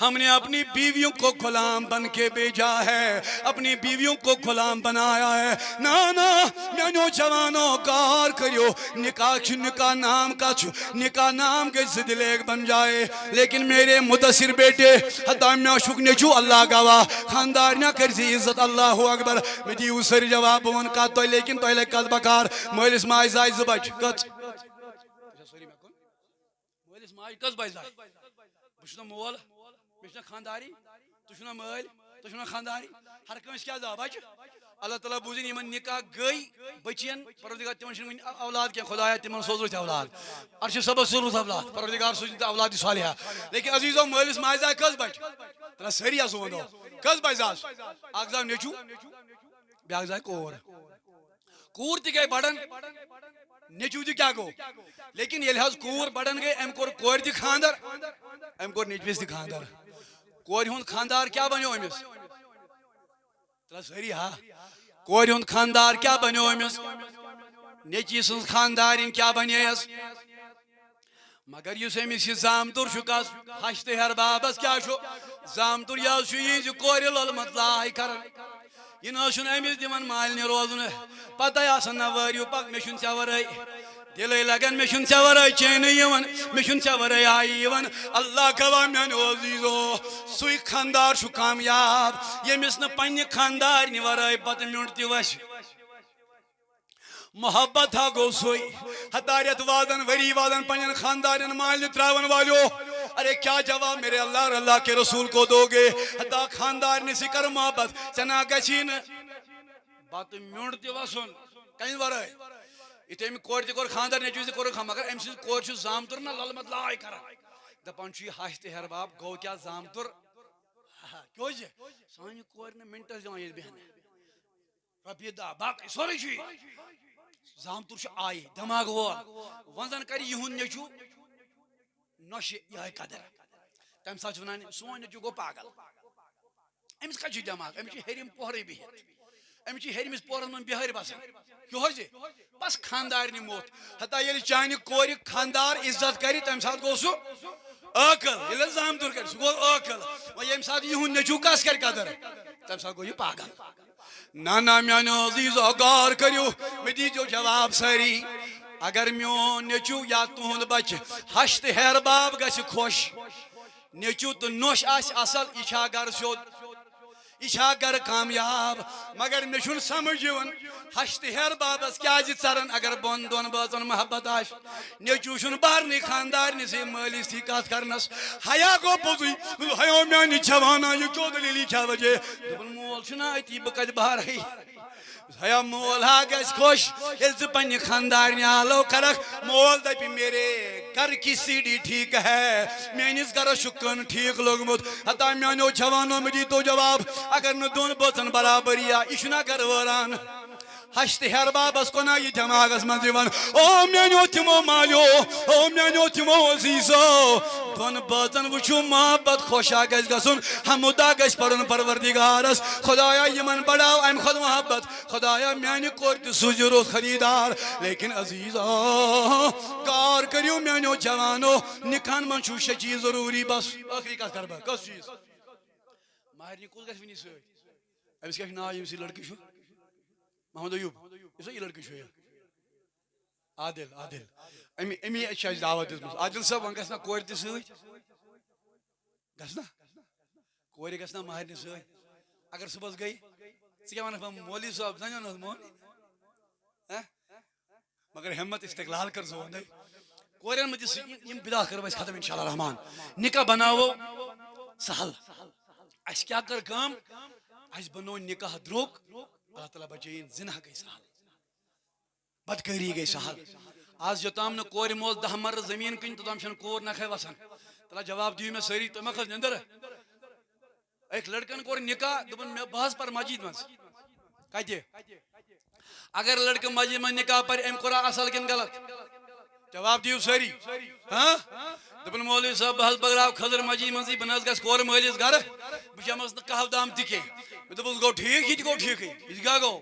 ہم نے اپنی بیویوں کو غلام بن کے بھیجا ہے اپنی بیویوں کو غلام بنایا ہے نانا میانو جوانو غور کریو نکاح چھ نکاح نام کا چھ نکاح نام کے زدلیک بن جائے لیکن میرے مدثر بیٹے حتی میں شک نیچو اللہ گواہ خاندار نہ کرزی عزت اللہ اکبر میں دیو سر جواب ون کا تو لیکن تو لے بکار مولس مائی زائی زبچ کت مولس مائی کس بائی زائی بشنا مول بشنا خانداری تشنا مال تشنا خانداری ہر کنس کیا زا بچ اللہ تعالیٰ بوزن یمن نکاح گئی بچین پروردگار تمن چھن اولاد کی خدایا تمن سوزرت اولاد ارش سبب سوزرت اولاد پروردگار سوزرت اولاد صالحہ لیکن عزیزو مالس ماجا کس بچ ترا سری اسو ونو کس بچ زاس اگزا نیچو بیاگ زا کور تی گئی بڑن نیچو تی کیا گو لیکن یہ لحاظ کور بڑن گئی ام کور کور تی خاندر ام کور نیچویس تی خاندر کور ہون خاندار کیا بنیو امس ترا سری ہا کور ہون خاندار کیا بنیو امس نیچی سن خاندارین کیا بنیس مگر یس امس یہ زامتر شکاس ہشت ہر بابس کیا شو زامتر یا شو یہ جو کور لول مطلع کرن یہ نوشن امس دیون مالنی روزن پتہ آسان نہ وریو پک مشن ژے ورٲے دلے لگن مشن ژے ورٲے چین یون مشن ژے ورٲے آیی یون اللہ گواہ میانو عزیزو سُے خاندار چھُ کامیاب ییٚمِس نہٕ پننہِ خاندارنہِ ورٲے پتہٕ میوٚنڈ تہِ وسہِ محبت ہا گو سوئی ہتاریت وادن وری وادن پنین خاندارن مالنی تراون والیو ارے کیا جواب میرے اللہ اور اللہ کے رسول کو دو گے ہتا خاندارنی سے کر محبت چنا گچین بات میونڈ تی واسون کہیں ورائے اتے میں کور تی کور خاندار نیچوی سے کور خام مگر امسی کور چھو زامتر نا للمت لائی کرا دپان چھوی ہاشتے ہر باب گو کیا زامتر کیوں جے سانی کور نے منٹس جوان یہ بہن ربی دا باقی سوری چھوی زامتر چھو آئی دماغ وول ونزن کری یہون نیچو نوش یہ قدر تم ساتھ ونان سون نیچو گو پاگل امس کا چھو دماغ امس چھو ہریم پوہری بہت امس چھو ہریمس پوہرن من بہر بسن کیوں جے بس خاندار نی موت حتی یلی چانی کوری خاندار عزت کری تم ساتھ گو سو عقل یلی زامتر کری سو گو عقل و یم ساتھ یہون نیچو کس کر قدر تم ساتھ گو یہ پاگل نانا میانو عزیزو غور کریو میں دیجو جواب سری اگر میون نیچو یا تہند بچ ہشت ہیر باب گژھِ خوش نیچو تو نوش آس اصل یہ چھا گر سیود یہ چھا گر کامیاب مگر مے چھُنہٕ سمجھ یِوان ہشت ہیر بابس کیازِ ژرن اگر بون دون بٲژن محبت آسہِ نیچو چھُنہٕ بارنٕے خاندارنہِ سۭتۍ مٲلِس تھی کتھ کرنس حیا گوٚو پوٚزُے حیا میانہِ جوانا یہ کیوں دلیلی کیا وجہ دوٚپُن مول چھُنا أتی بہٕ کتہِ بہرے حیا مول ہا گژھِ خوش ییٚلہِ ژٕ پننہِ خاندارنہِ آلو کرکھ مول دپہِ میرے گھر کی سیڑھی ٹھیک ہے میانس گھرس چھُ کن ٹھیک لوگمت ہتا میانو جوانو مے دیتو جواب اگر نہ دون بٲژن برابری آ یہ چھُنا گھر وٲران ہشت ہیر بابس کنا یہ دماغس من دیوان او میانو تمو مالیو او میانو تمو عزیزو دون بٲژن وچھو محبت خوشا گژھِ گژھُن حمدا گژھِ پرُن پروردگارس خدایا یمن بڑاو امہ کھۄتہٕ محبت خدایا میانہِ کور تہِ سوٗزِو رُت خریدار لیکن عزیزو غور کریو میانو جوانو نکاحن من چھُ شےٚ چیٖز ضروٗری بس ٲخری کتھ کر بہٕ کس چیٖز مہرنہِ کُس گژھِ وٕنی سۭتۍ أمِس کیٛاہ چھُ ناو ییٚمِس یہِ لڑکہٕ چھُ محمد ایوب یہ سو یہ لڑکی چھو عادل عادل امی اچھا دعوت دِژمٕژ عادل صاحب وۄنۍ گژھِ نا کورِ تہِ سۭتۍ گژھِ نا کورِ گژھِ نا مہرنہِ سۭتۍ اگر صبحس گٔے ژٕ کیٛاہ وَنکھ مولوی صٲب زَنٮ۪ن ہٕنٛز مول مگر ہمت استقلال کر ژٕ وَنَے کورٮ۪ن منٛز دِ یِم بِدعت کرو أسۍ ختم انشاء اللہ رحمان نکاح بناوو سہل اَسہِ کیٛاہ کٔر کٲم اَسہِ بنوو نکاح درٛوگ اللہ تعالیٰ بچائین زنا گئی سہل بدکاری گئی سہل آج یوتام نہ کور مول 10 مرل زمین کن توتام چھن کور نکھے وسان تلا جواب دیو میں سری تو مخز نندر ایک لڑکن کور نکاح دبن میں بحث پر مسجد مز کتے اگر لڑکہ مسجد میں نکاح پر ام کورا اصل کن غلط جواب دیو ساری ہاں دپن مولوی صاحب بہت بگراو خضر مجید منزی بناس گس کور مالس گھر بچمس نہ کہو دام تہ کی دپس گو ٹھیک یہ گو ٹھیک یہ کیا گو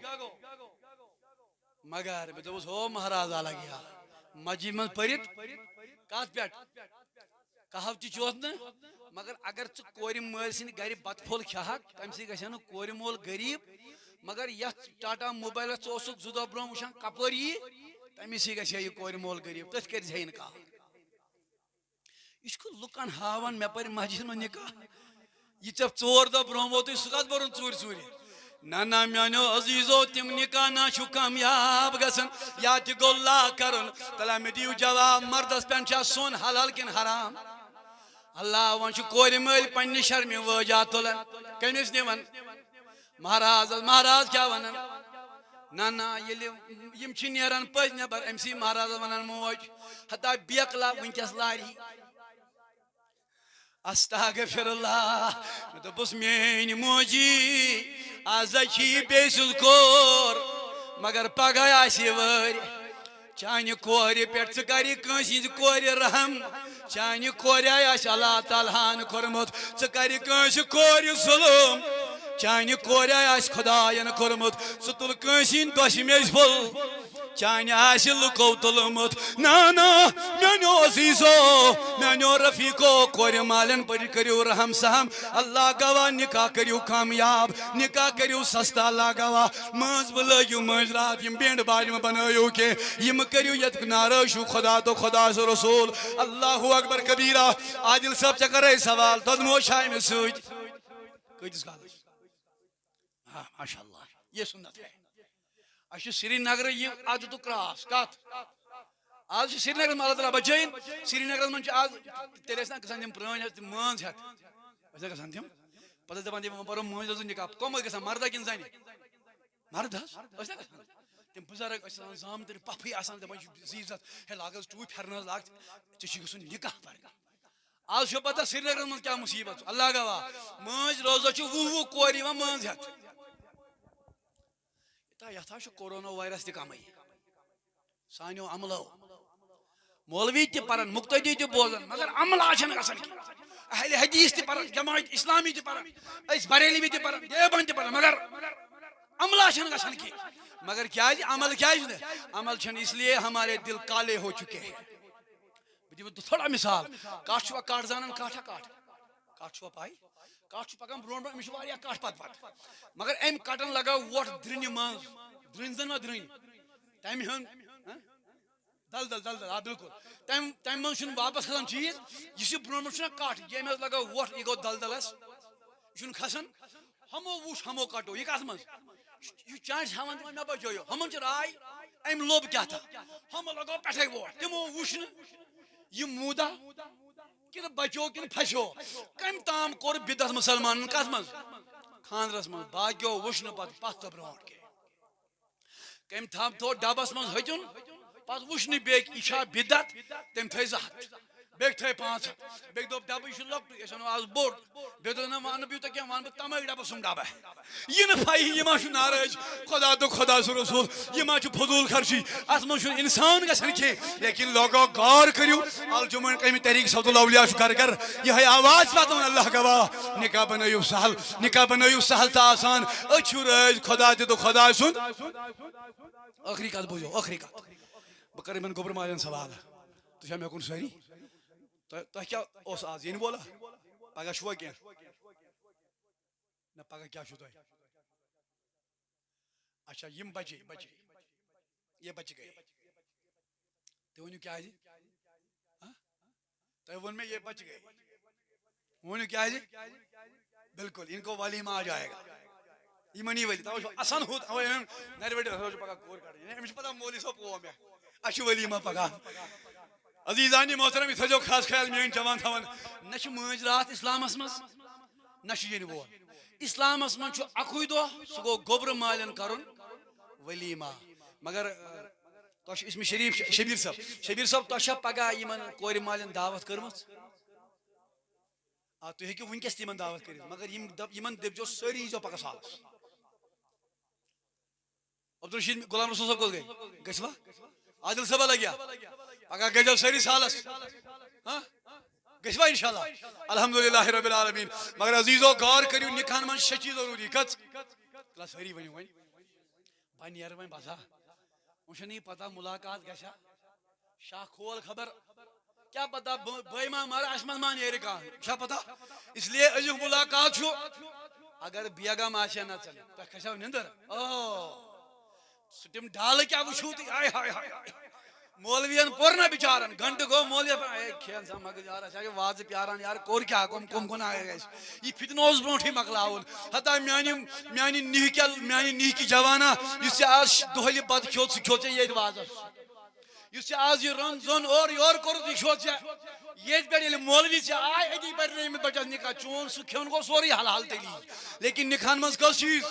مگر دپس ہو مہراز آ لگیا مسجد من پرت کت پہ کہو تہ چوت نا مگر اگر ژور مال سند گھر بت پھول کھہک تم سی گھن کور مول غریب مگر یت ٹاٹا موبائل ثوسک زٕ دۄہ برونٛہہ وٕچھان کپٲرۍ یی تمس سی گژھِ یہ کور مول غریب تٔتھۍ کٔرۍ زِ نکاح یہ لکن ہاوان مے پر مسجد من نکاح یہ ژےٚ ژور دۄہ برونٛہہ ووتُے سُہ کتھ برُن ژوٗرِ ژوٗرِ نہ میانیو عزیزو تم نکاح نہ چھُ کامیاب گژھان یا تہِ گوٚو لا کرُن تلا مےٚ دِیِو جواب مردس پٮ۪ٹھ چھا سۄن حلال کِنہٕ حرام اللہ وۄنۍ چھُ کورِ مٲلۍ پننہِ شرمہِ وٲجات تُلان کٔمِس نِوان مہراز کیا ونان نہ ییٚلہِ یِم چھِ نیران پٔزۍ نٮ۪بر أمسٕے مہرازس ونان موج ہتا بیکلا ونکیٚس لارِ استغفر اللہ مےٚ دوٚپُس میٲنۍ موجی آز چھی بیٚیہِ سُنٛد کور مگر پگہہ آسہِ وٲرۍ چانہِ کورِ پٮ۪ٹھ ژٕ کری کٲنٛسہِ ہِنٛزِ کورِ رحم چانہِ کورِ آسہِ اللہ تعالیٰ ہن کوٚرمُت ژٕ کری کٲنٛسہِ کورِ ظُلم چانہِ کورِ آسہِ خۄداین کوٚرمُت ژٕ تُل کٲنٛسہِ ہِنٛدۍ دۄشہِ میٚژ پھوٚل چانہِ آسہِ لُکو تُلمُت نہ میانیو عزیزو میانیو رفیقو کورِ مالٮ۪ن پٮ۪ٹھ کٔرِو رحم سحم اللہ گواہ نکاح کٔرِو کامیاب نکاح کٔرِو سستا اللہ گواہ مٲنٛز بہٕ لٲگِو مٲنٛزۍ راتھ یِم بینٛڈ باجہِ مہٕ بنٲیِو کینٛہہ یہِ مہٕ کٔرِو ییٚتہِ نعرٕ چھُ خدا تو خدا سُہ رسوٗل اللہ اکبر کبیٖرا عادل صٲب ژےٚ کَرے سوال دۄدموج چھا أمِس سۭتۍ کۭتِس کالس ہاں ماشاء اللہ یہ سنت ہے اچھا سری نگر یہ عادت کراس کت آج سری نگر اللہ تعالیٰ بچائن سری نگر من آج تیل نا گھان تم پران مانز ہتھ گھان تم پتہ دپان تم پرو مانز نکاح کم گھان مردا کن زنہ مرد تم بزرگ زامتر پفی آسان دپان زیزت ہے لاگ ٹوٗپۍ پھیرن لاگ ژےٚ گژھُن نکاح پرن آج پتہ سری نگر من کیا مصیبت اللہ گواہ مانز روزہ وُہ کور یوان مانز ہتھ یتھا کورونا وائرس تہ کم سانو عملو مولوی تہ پران مقتدی تہ بوزان مگر عمل آچھن گژھان اہل حدیث تہ پران جماعت اسلامی تہ پران اس بریلوی تہ پران دیوبند تہ پران مگر عمل آچھن گژھان کی مگر کیا عمل کیا عمل چھن اس لیے ہمارے دل کالے ہو چکے ہیں بہٕ تھوڑا مثال کٹ چھوا کٹ زانان کٹھا کٹ چھوا پائی کٹ پکان برو برو امس کٹ پت مگر ام کٹن لگاو ووٹ درنہ من درن زن درن تمہ ہن دل دل دل دل آ بالکل تم من واپس کھسان چیز یہ برو برو کٹ یہ مز لگاو ووٹ یہ گو دل دلس یہ کھسان ہمو وچ ہمو کٹو یہ کت من یہ چانس ہاں مے بچو ہمن رائے ام لوب کیا تھا ہمو لگاو پٹھے ووٹ تمو وچ یہ مودا کن بچو کن پھسو کم تام کور بدت مسلمان کت من خاندرس من باقیو وچن پت پتھ برونٹ کے کم تھام تھو ڈبس من ہتن پتہ وچن بیک یہ بدت تم تھے 2 ہتھ بیک تھے 5 ہتھ بیک دب ڈب یہ لوکٹ یہ آز بوڑ بی دن ون بیو تو کیا ون بہ تمے ڈبہ سم ڈبہ یہ پائی یہ ما ناراض خدا تو خدا سو رسول یہ ما فضول خرچی ات من انسان گھن کی لیکن لوگو غور کریو الجمن کمی طریق صوت الاولیاء کر کر یہ آواز پتہ اللہ گواہ نکاح بنائیو سہل تو آسان اچھو رز خدا تو خدا سن آخری کت بوزو آخری کت بہ کر من گوبر مالین سوال تو چھا مے کن ساری تہ کیا اس آز یہ بولا پگہ چھوا کی نہ پگہ کیا تہ اچھا یم بچے یہ بچ گئے تو ونیو کیا تو ون میں یہ بچ گئے ونیو کیا بالکل ان کو ولیمہ آ جائے گا یہ منی ولی تو آسان ہوت نر ویڈ پگہ کور کڑ امس پتہ مولی صاحب کو میں اچھ ولیمہ پگہ عزیزانی محترم تھو خاص خیال میون جوان تھوان نہ مانز رات اسلامس مز نہ ین وول اسلامس من اکوئی دہ سہ گو گوبر مالن کرن ولیمہ مگر تہ اسم شریف شبیر صاحب تہ پگہ یمن کور مالن دعوت کرم تھی ہیکو ونکس تمن دعوت کر مگر یمن دپجو ساری یزو پگہ سالس عبدالرشید غلام رسول صاحب کت گئی گھوا عادل صبح لگیا اگر گجو سری سالس ہاں گشوا انشاءاللہ الحمدللہ رب العالمین مگر عزیزو غور کریو نکاحن من شچی ضروری کچ کلا سری ونیو ون بھائی نیر ون بسا مجھے نہیں پتا ملاقات گشا شاہ کھول خبر کیا پتا بھائی ماں مارا اسمن مان یہ رکا کیا پتا اس لیے ازیو ملاقات چھو اگر بیگم آشیا نہ چلے تو کھسا نندر سٹم ڈال کیا وچھو تی آئے ہائے ہائے مولویان پورنا بیچارن گھنٹ گو مولوی اے کھین سا مگ جا رہا ہے واز پیاران یار کور کیا کم کن آئے گا یہ فتنوز برونٹھی مکلاون حتی میانی نیہ کی جوانا اس سے آج دہلی بد کھوت سے کھوتے یہ واز اس سے آج یہ رن زن اور یور کرو دی کھوت سے یہ بیڑی مولوی سے آئے ایدی بیڑی رہی میں بچہ نکا چون سکھیون کو سوری حلال تیلی لیکن نکھان مز کس چیز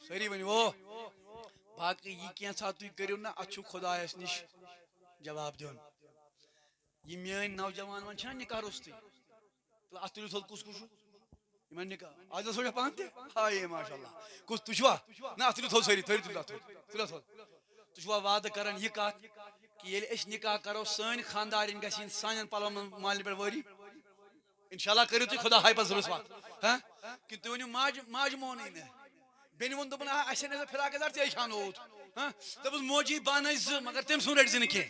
سری ونی وہ باقی یہ کیا ساتھ توی کریو نا اچھو خدا اس نش جواب دیون یہ میان نوجوان ون چھنا نکاح رستی تو اتلو تھول کس کشو یہ نکاح آج سوچا پانتے ہائے ماشاءاللہ کس تشوا نا اتلو تھول سری تھول تھول تشوا وعد کرن یہ کات کہ یہ اس نکاح کرو سن خاندارین گسین سانن پلو مال پر وری انشاءاللہ کریو تو خدا ہائے پس رسوات ہاں کہ تو ونیو ماج مونی نے بین ون دبن اسے نے پھراک دار تے شان ہوت ہاں دبس موجی بانز مگر تم سن رٹ زن کی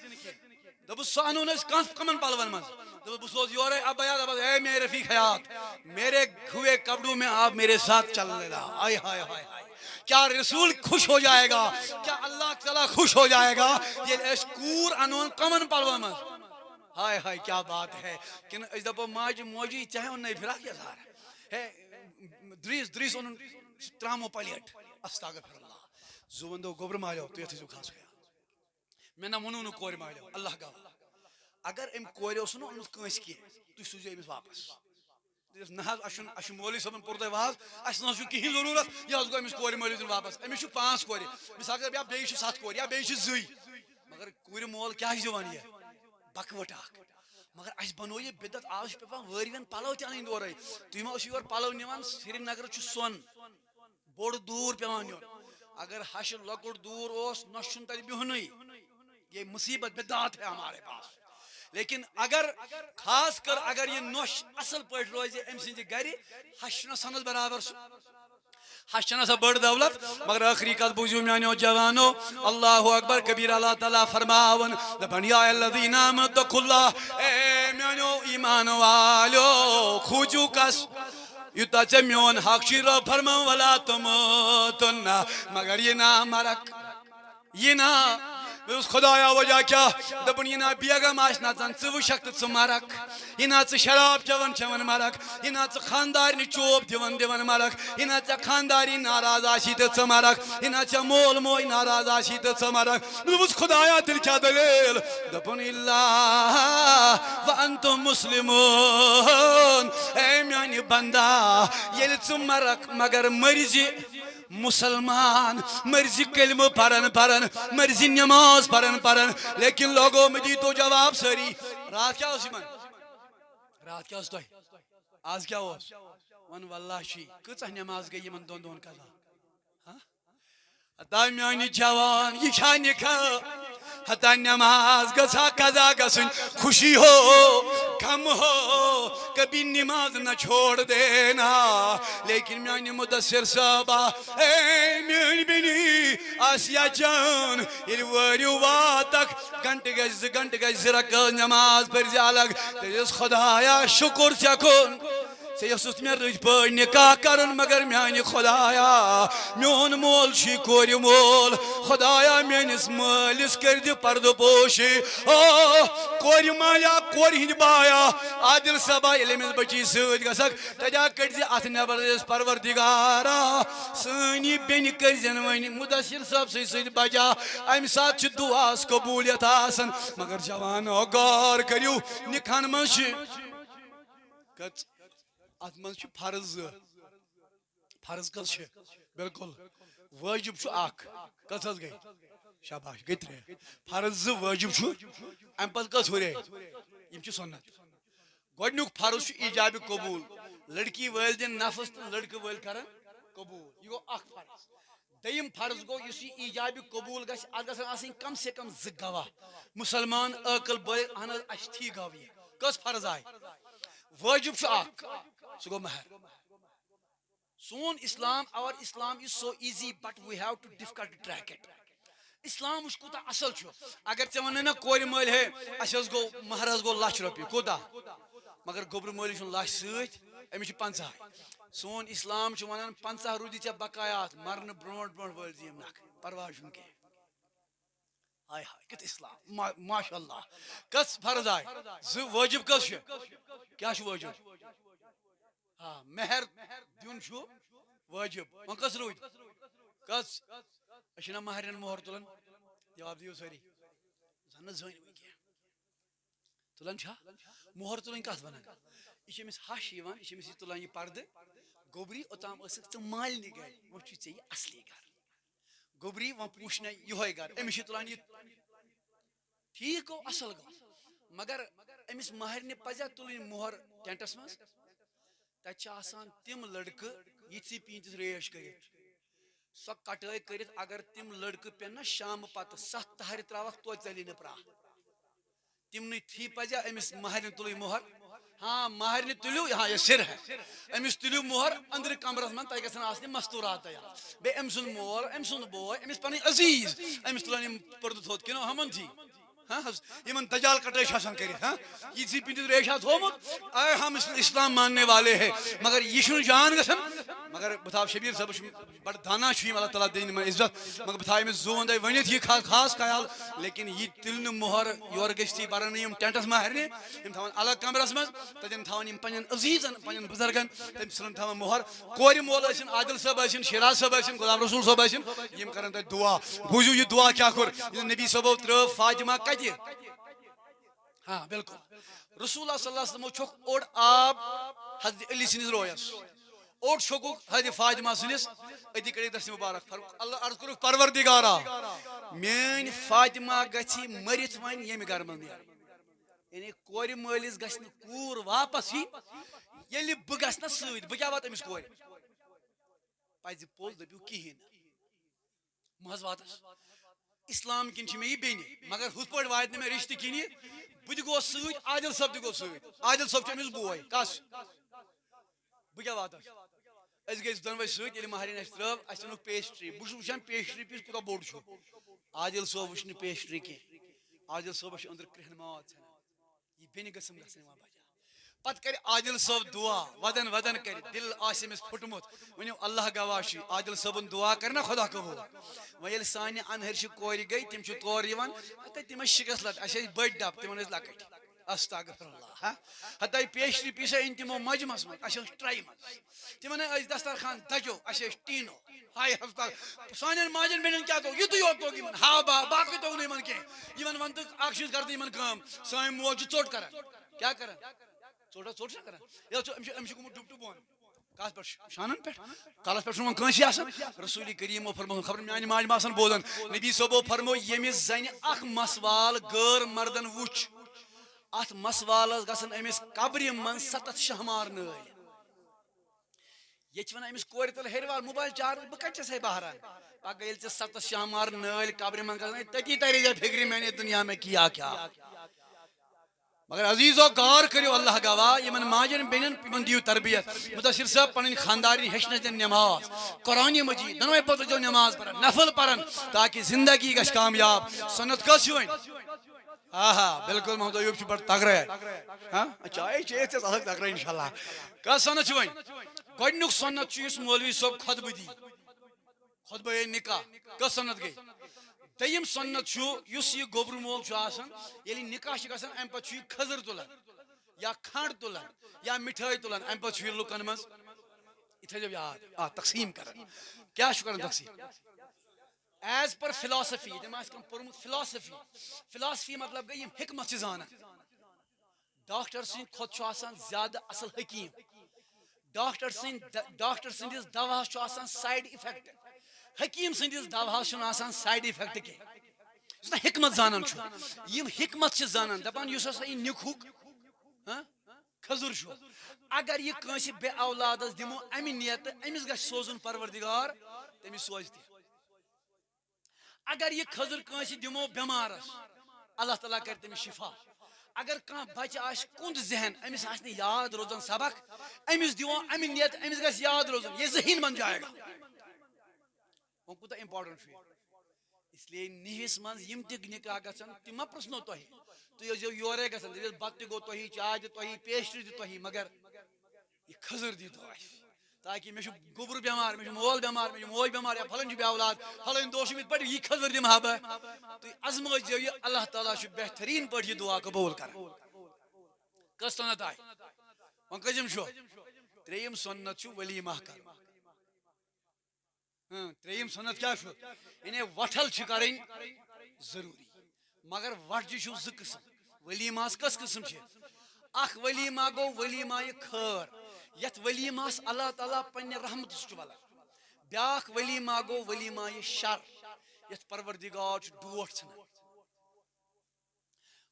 دبس سانون اس کانس کمن پلون من دبس سوز یور اب یا دبس اے میرے رفیق حیات میرے کھوے کپڑوں میں آپ میرے ساتھ چل لینا آئے ہائے ہائے کیا رسول خوش ہو جائے گا کیا اللہ تعالی خوش ہو جائے گا یہ اس کور انون کمن پلون من ہائے ہائے کیا بات ہے کہ اس دبو ماج موجی چاہے ان نہیں پھراک یزار ہے دریس ان ترامو پلیٹ استغفر اللہ زوندو گوبر مالیو تو یتھے جو خاص گیا میں نہ منو کور مالیو اللہ کا اگر ام کوریو سنو ان کنس کی تو سوجے امس واپس نہ اشن مولی صاحب پردے واز اس نہ کی ضرورت یا گو امس کور مالیو واپس امس 5 کور مثال اگر بیا 7 کور یا 2 مگر کور مول کیا جوان یہ بکوٹ اخ مگر اس بنو یہ بدت آج پپا وریون پلو تہ ان دورے تو ما یور پلو نیوان سری نگر چھ سون بوڑ دور پیوان نیون اگر ہش لکڑ دور اوس نشن تر بہنی یہ مصیبت بدعت ہے ہمارے پاس لیکن اگر خاص کر اگر یہ نوش اصل پٹ روزے ام سند گری ہشنا سند برابر ہشنا سا بڑ دولت مگر آخری کت بوزیو میانو جوانو اللہ اکبر کبیر اللہ تعالیٰ فرماون دپن یا الذین آمنوا اتقوا اللہ اے میانو ایمان والو کھوجو کس یوتا چھ میون حق شیرو فرمو ولا تموتن مگر یہ نا مرک یہ نا اس خدایا وجہ کیا دپن یہ نا بیگم آشنا زن ژٕ وٕچھکھ تہٕ ژٕ مرک یہ نا ژٕ شراب چون مرک یہ نا ژٕ خاندارنہِ چوب دِوان مرک یہ نا ژےٚ خانداری ناراض آسی تہٕ ژٕ مرک یہ نا ژےٚ مول موج ناراض آسی تہٕ ژٕ مرک دوٚپُس خدایا تیٚلہِ کیٛاہ دلیل دوٚپُن الا وانتم مسلمون اے میانہِ بندا ییٚلہِ ژٕ مرک مگر مرزِ مسلمان مرضی کلمہ پرن مرضی نماز پرن لیکن لوگوں میں دی تو جواب سری رات کیا ہو سیمن رات کیا ہو سوئی آج کیا ہو ون واللہ شی کچھ نماز گئی من دون قضا حتی میانی جوان یہ کیا نکھا حتی نماز گسا قضا گسن خوشی ہو کم ہو کبھی نماز نہ چھوڑ دینا لیکن میانی مدثر صاحبہ اے میانی بینی آسیہ جان یہ وریو واتک گھنٹ گز رکھ نماز پر زیالگ تیس خدایا شکر چکن سیسوس میں رج پہ نکاح کرن مگر میانی خدایا میون مول چھی کور مول خدایا میانس مالس کر دی پرد پوشی کور مالیا کور ہند بایا عادل صبا علم بچی سید گسک تجا کر دی ات نبر پروردگارا سنی بین کر زن ون مدثر صاحب سید بجا ام سات چھ دعاس قبولیت آسن مگر جوانو غور کریو نکھان منش کت ات من فرض کس بالکل واجب اخ کس گئی شاباش گئی 3 فرض واجب ام پت کس ہورے یم سنت گۄڈنیُک فرض ایجاب قبول لڑکی والدین نفس تو لڑکہ وال کرن قبول یہ گو اخ فرض دیم فرض گو اس یہ ایجاب قبول گژھِ اتھ گژھن آسٕنۍ کم سے کم زٕ گواہ مسلمان عاقل بالغ اہن حظ اَسہِ تھی گو یہ کس فرض آئے واجب چھُ اکھ سُہ گوٚو مہر سون اسلام our Islam is so easy but we have to difficult to track it اسلام وٕچھ کوٗتاہ اصل چھُ اگر ژےٚ وَنَے نا کورِ مٲلۍ ہے اَسہِ حظ گوٚو مہر حظ گوٚو ₹1,00,000 کوٗتاہ مگر گوٚبرٕ مٲلِس چھُنہٕ لچھ سۭتۍ أمِس چھِ 50 سون اسلام چھُ وَنان 50 روٗدی ژےٚ بقایات مرنہٕ برونٛٹھ برونٛٹھ وٲلۍ زِ یِم نکھٕ پرواے چھُنہٕ کینٛہہ ہاے ہاے کیُتھ اسلام ماشاء اللہ کس فرض آے زٕ وٲجب کس چھُ کیٛاہ چھُ وٲجب ہاں مہر دیُن چھُ وٲجب وۄنۍ کس روٗدۍ کس أسۍ چھِنا مہرٮ۪ن مۄہر تُلان جواب دِیِو سٲری زن نہٕ زٲنۍ وٕنۍ کینٛہہ تُلان چھا مۄہر تُلٕنۍ کتھ ونان یہِ چھِ أمِس ہش یِوان یہِ چھِ أمِس یہِ تُلان یہِ پردٕ گوٚبری اوٚتام ٲسٕکھ ژٕ مالنہِ گرِ وۄنۍ چھُے ژےٚ یہِ اصلی گرٕ گوٚبری وۄنۍ پوٗچھنَے یِہوے گرٕ أمِس چھِ تُلان یہِ ٹھیٖک گوٚو اصل گوٚو مگر أمِس مہرنہِ پزیا تُلٕنۍ مۄہر ٹٮ۪نٹس منٛز تتہِ چھِ آسان تِم لڑکہٕ یِژھٕے پیٖنتِس ریش کٔرِتھ سۄ کٹٲے کٔرِتھ اگر تِم لڑکہٕ پٮ۪ن نا شامہٕ پتہٕ 7 تہرِ تراوکھ توتہِ ژَلی نہٕ پرٛاہ تِمنٕے تھی پزیا أمِس مہرنہِ تُلٕنۍ مۄہر ہاں مہرنہِ تُلِو ہاں یہ سر ہے أمِس تُلِو مۄہر أنٛدرٕ کمرس منٛز تۄہہِ گژھن آسنہِ مستوٗرات تیار بیٚیہِ أمۍ سُنٛد مول أمۍ سُنٛد بوے أمِس پنٕنۍ عزیٖز أمِس تُلن یِم پردٕ تھوٚد کِنہٕ ہُمن تھی ہاں حظ یِمن دجال کٹٲے چھِ آسان کٔرِتھ ہاں یِژھٕے پیٖنتِس ریشا تھوٚومُت اے ہم اسلام ماننے والے ہے مگر یہِ چھُنہٕ جان گژھان مگر بہٕ تھاو شبیٖر صٲبس چھُ بڑٕ دانا چھُ یِم اللہ تعالیٰ دِنۍ یِمن عزت مگر بہٕ تھاو أمِس زُ وندے ؤنِتھ یہِ خاص خیال لیکن یہِ تُلہِ نہٕ مۄہر یورٕ گٔژھتھی برن نہٕ یِم ٹٮ۪نٹس مہرنہِ یِم تھاون الگ کمرس منٛز تتٮ۪ن تھاون یِم پننٮ۪ن عزیٖزن پننٮ۪ن بُزرگن تٔمۍ ژھٕنن تھاون مۄہر کورِ مول ٲسِن عادل صٲب ٲسِن شیراز صٲب ٲسِن غلام رسول صٲب ٲسِن یِم کرن تتہِ دُعا بوٗزِو یہِ دُعا کیٛاہ کوٚر ییٚلہِ نبی صٲبو ترٲو فاطمہ کتہِ ہاں بالکل رسول اللہ صلی اللہ علیہ وسلمو چھوٚکھ اوٚڑ آب حضرت علی سٕنٛدِس رویس اوٚڑ چھوٚکُکھ حضرت فاطمہ سٕنٛدِس أتی کٔرِکھ دست مُبارک اللہ عرض کوٚرُکھ پروردِگارا میٲنۍ فاطمہ گژھِ مٔرِتھ وۄنۍ ییٚمہِ گرٕ منٛز نیرٕنۍ یعنی کورِ مٲلِس گژھِ نہٕ کوٗر واپس یِنۍ ییٚلہِ بہٕ گژھٕ نہ سۭتۍ بہٕ کیٛاہ واتہٕ أمِس کورِ پزِ پوٚز دٔپِو کِہیٖنۍ نہٕ مہ حظ واتس اسلام کِنۍ چھِ مےٚ یہِ بیٚنہِ مگر ہُتھ پٲٹھۍ واتہِ نہٕ مےٚ رِشتہٕ کِنۍ یہِ بہٕ تہِ گوس سۭتۍ عادل صٲب تہِ گوٚو سۭتۍ عادل صٲب چھُ أمِس بوے کس بہٕ کیٛاہ واتس أسۍ گٔے دۄنوے سۭتۍ ییٚلہِ مہرٮ۪ن اَسہِ ترٲو اَسہِ اوٚنُکھ پیسٹری بہٕ چھُس وٕچھان پیسٹری پیٖس کوٗتاہ بوٚڑ چھُ عادل صٲب وٕچھ نہٕ پیسٹری کینٛہہ عادل صٲبس چھُ أنٛدرٕ کرٛٮ۪ہن ماز ژھٮ۪نان یہِ بیٚنہِ گٔژھٕم گژھٕنۍ وۄنۍ بجا پتہٕ کرِ عادل صٲب دُعا ودن ودن کرِ دِل آسہِ أمِس پھُٹمُت ؤنِو اللہ گواہ چھُ عادل صٲبُن دُعا کرِ نا خۄدا قبوٗل وۄنۍ ییٚلہِ سانہِ اَنہرچہِ کورِ گٔے تِم چھِ تورٕ یِوان تِم ٲسۍ شِکس لد اَسہِ ٲسۍ بٔڑۍ ڈبہٕ تِمن ٲسۍ لۄکٕٹۍ استغفر اللہ ہتاے پیسٹری پیٖسا أنۍ تِمو مجمس منٛز اَسہِ ٲس ٹرٛے منٛز تِمن ٲسۍ دسترخان دجو اَسہِ ٲسۍ ٹیٖنو ہاے ہفتال سانٮ۪ن ماجٮ۪ن بیٚنٮ۪ن کیٛاہ گوٚو یِتُے یوت توٚگ یِمن ہا با باقٕے توٚگ نہٕ یِمن کینٛہہ یِمن وَن تہٕ اکھ چیٖز کر تہٕ یِمن کٲم سٲنۍ موج چھِ ژوٚٹ کران کیٛاہ کران ژوٚٹ چھا کران أمِس چھُ گوٚمُت ڈُپٹہٕ بۄن کتھ پٮ۪ٹھ شانن پٮ۪ٹھ کلس پٮ۪ٹھ چھُنہٕ وۄنۍ کٲنٛسہِ آسان رسوٗلِ کریٖمو فرموو خبر میانہِ ماجہِ ما آسان بوزان نبی صٲبو فرموو ییٚمِس زنہِ اکھ مسوال غٲر مردن وُچھ اتھ مسوالس گژھن أمِس قبرِ منٛز 7 شہمار نٲلۍ ییٚتہِ چھِ ونان أمِس کورِ تُل ہیٚرِوال موبایل چارٕج بہٕ کتہِ چھَسے بہران پگہہ ییٚلہِ ژےٚ 7 شہمار نٲلۍ قبرِ منٛز گژھن تٔتی ترِ ژےٚ فِکرِ میانے دُنیا میں کیا کیا مگر عزیٖزو غور کٔرِو اللہ گواہ یِمن ماجٮ۪ن بیٚنٮ۪ن یِمن دِیِو تربیت مُدثر صٲب پنٕنۍ خاندارنۍ ہیٚچھنٲیتن نٮ۪ماز قرآنہِ مجیٖد دۄنوے پوٚتُس ٲسۍزیو نٮ۪ماز پران نفل پران تاکہِ زندگی گژھِ کامیاب سنت کٔژ چھِ وۄنۍ آ بالکل محمد ایوب چھُ بڑٕ تگڑے چاے چیٚیَکھ ژےٚ الگ تگڑے انشاء اللہ کٔژ سنت چھِ وۄنۍ گۄڈٕنیُک سنت چھُ یُس مولوی صٲب خۄطبہٕ دی خۄطبہٕ نکاح کٔژ سنت گٔے دوٚیِم سنت چھُ یُس یہِ گوٚبرٕ مول چھُ آسان ییٚلہِ نکاح چھُ گژھان امہِ پتہٕ چھُ یہِ کھٔزٕر تُلان یا کھنٛڈ تُلان یا مِٹھٲے تُلان امہِ پتہٕ چھُ یہِ لُکن منٛز یہِ تھٲیزیو یاد تقسیٖم کران کیٛاہ چھُ کران تقسیٖم ایز پر فِلاسفی تٔمۍ آسہِ کانٛہہ پوٚرمُت فِلاسفی مطلب گٔے یِم حِکمت چھِ زانان ڈاکٹر سٕنٛدِ کھۄتہٕ چھُ آسان زیادٕ اصل حکیٖم ڈاکٹر سٕنٛدِس دوہس چھُ آسان سایڈ اِفیکٹ حکیٖم سٕنٛدِس دوہس چھُنہٕ آسان سایڈ اِفیکٹ کینٛہہ یُس نہٕ حِکمت زانان چھُ یِم حِکمت چھِ زانان دپان یُس ہسا یہِ نِکہُک کھٔزٕر چھُ اگر یہِ کٲنٛسہِ بے اولادس دِمو امہِ نیتہٕ أمِس گژھِ سوزُن پروردِگار تٔمِس سوزِ تہِ اگر یہ خضر کنسی دمو بیمارس اللہ تعالیٰ کر تمہیں شفا اگر کان بچہ آش کند ذہن امس آس یاد روزن سبق امس دیو ام نیت امس گھس یاد روزن یہ ذہین بن جائے گا وہ کوتا امپورٹنٹ چھ اس لیے نہس من یم تہ نکاح گژھن تم پرسنو تہ تھی یورے گژھن دس بت گو تہ چائے دِ تہ پیسٹری دِ تہ مگر یہ خضر دی تو تاکہ مے گوبر بیمار مے مول بیمار مے موج بیمار یا پھلن بے اولاد پھلن دوش مت پڑ یہ خضر دم ہا تو ازمائش یہ اللہ تعالیٰ چھ بہترین پڑ یہ دعا قبول کر کس سنت آئی وۄنۍ کٔژِم چھُ ترٛیٚیِم سنت چھُ ولیمہ کر ترٛیٚیِم سنت کیا چھُ یعنی وٹھل چھ کرٕنۍ ضروری مگر وٹھجہِ چھُ زٕ قسم ولیمہس کس قسم چھ اخ ولیمہ گو ولیمہ خٲر یت ولیمہس اللہ تعالیٰ پنہ رحمت چھ ولان بیاکھ ولیمہ گو ولیمہ شر یت پروردگار چھ ڈوٹھ ژھنان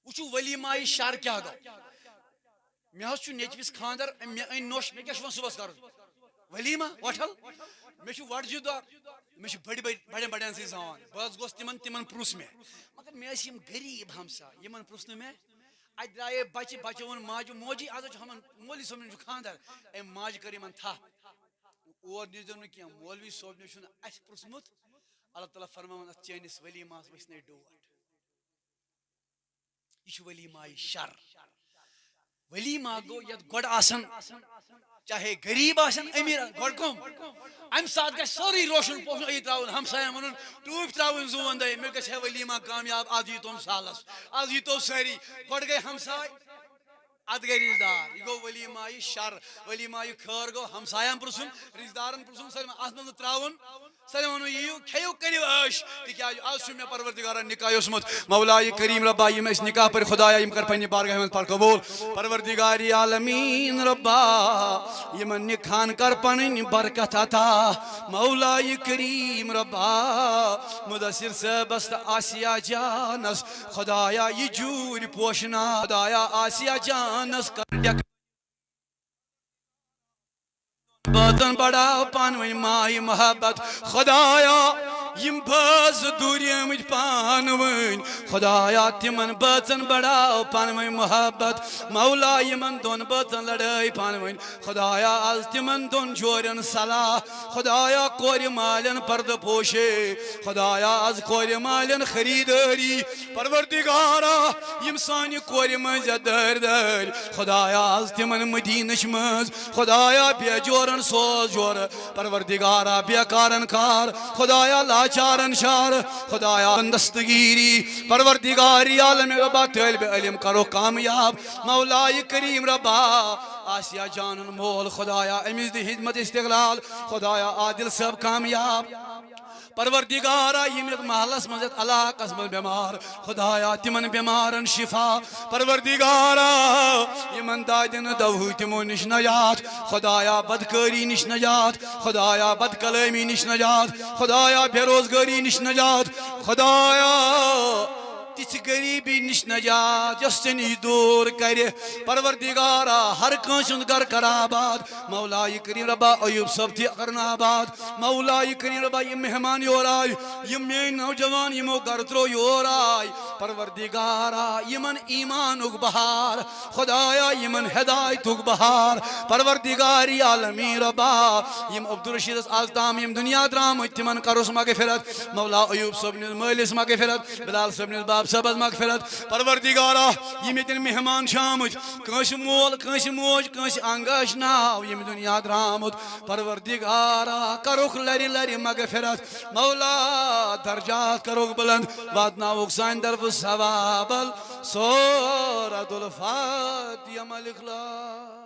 وچھو ولیمہ شر کیا گو مے حظ چھ نیچوِس خاندر مے أنۍ نوٚش مے کیاہ چھ وۄنۍ صبحس کرُن ولیمہ وٹھل مے چھ وٹجہِ دۄہ مے چھ بڑٮ۪ن بڑٮ۪ن سۭتۍ زان بہٕ حظ گوس تمن پرُژھ مے مگر مے ٲسۍ یم غریب ہمسا یمن پرُژھ نہٕ مے اتہ درٛایے بچہ بچہ ووٚن ماجہِ موجی آز چھ ہمن مولوی صٲبن چھُ خاندر أمۍ ماجہِ کٔر یمن تھپھ اور نیٖرزیو نہٕ کینٛہہ مولوی صٲبنہِ چھُنہٕ اَسہِ پرُژھمُت اللہ تعالیٰ فرماوان اتھ چٲنِس ولیمہس ؤسنے ڈوٹھ یہ چھ ولیمہ شر ولیمہ گو یت گۄڈٕ آسان چاہے غریب آسن امیر گۄڈٕ کم امہ ساتہٕ گژھِ سورُے روشن پوشن یہِ تراوُن ہمساین ونُن ٹوٗپۍ تراوٕنۍ زُوَن دۄہہِ مےٚ گژھِ ہے ولیمہ کامیاب آز ییٖتون سالس آز ییٖتو سٲری گۄڈٕ گٔے ہمساے ادٕ گٔے رشتہٕ دار یہ گو ولیمہ شر ولیمہ خٲر گو ہمساین پرژھُن رشتہٕ دارن پرژھُن سٲلِم اتھ منٛز نہٕ تراوُن سٲلِم ونُن یِیِو کھیٚیِو کٔرِو عٲش تِکیازِ آز چھُ مےٚ پروردگارن نکاح اوسمُت مولاي کریم ربا یم أسۍ نکاح پٔرۍ خدایا یم کر پننہِ بارگاہ منٛز پتہٕ قبوٗل پروردگار عالمیٖن ربا یمن نکاحن کر پنٕنۍ برکت عطا مولاي کریم ربا مدثر صٲبس تہٕ آسیہ جانس خدایا یہ جوٗرۍ پوشنا خدایا آسیہ جانس کر باتن بڑاو پانوی مائی محبت خدایا یم باز دوری مجھ پانوین خدایا تمن باتن بڑاو پانوی محبت مولا یمن دون باتن لڑائی پانوین خدایا آز تمن دون جورن صلاح خدایا کوری مالن پرد پوشے خدایا آز کوری مالن خریداری پروردگارا یم سانی کوری مجھ در در خدایا آز تمن مدینش مز خدایا بے جورن سوز جور پروردگارا بیکارن کار خدایا لاچارن شار خدایا دستگیری پروردگاری عالم ربا طالب علم کرو کامیاب مولاي کریم ربا آسیہ جانن مول خدایا امز دی خدمت استقلال خدایا عادل صاحب کامیاب پروردگارا یمت محلس مزت علاقس من بیمار خدایا تمن بیمارن شفا پروردگارا یمن دادن دو تمو نش نجات خدایا بدکاری نش نجات خدایا بد کلامی نش نجات خدایا بے روزگاری نش نجات خدایا تیس غریبی نش نجات یس ژے دور کرے پروردگارا ہر کانسند گر کر آباد مولاي کریم ربا ایوب صاحب تہ کرن آباد مولاي کریم ربا یم مہمان یور آئی یم میٲنۍ نوجوان یمو گر ترو یور آئی پروردگارا یمن ایمانک بہار خدایا یمن ہدایتک بہار پروردگاری عالمی ربا یم عبدالرشید آز تام یم دنیا درامت تمن کروس مغفرت مولا ایوب صاحب نس مالس مغفرت بلال صاحب نس باب صاحب مغفرت پروردگارا یم یتن مہمان شامت کنس مول کنس موج کنس انگاش ناو یم دنیا درامت پروردگارا کروک لری لری مغفرت مولا درجات کروک بلند واتناوک سان طرف ثواب سورة الفاتحة ملک لا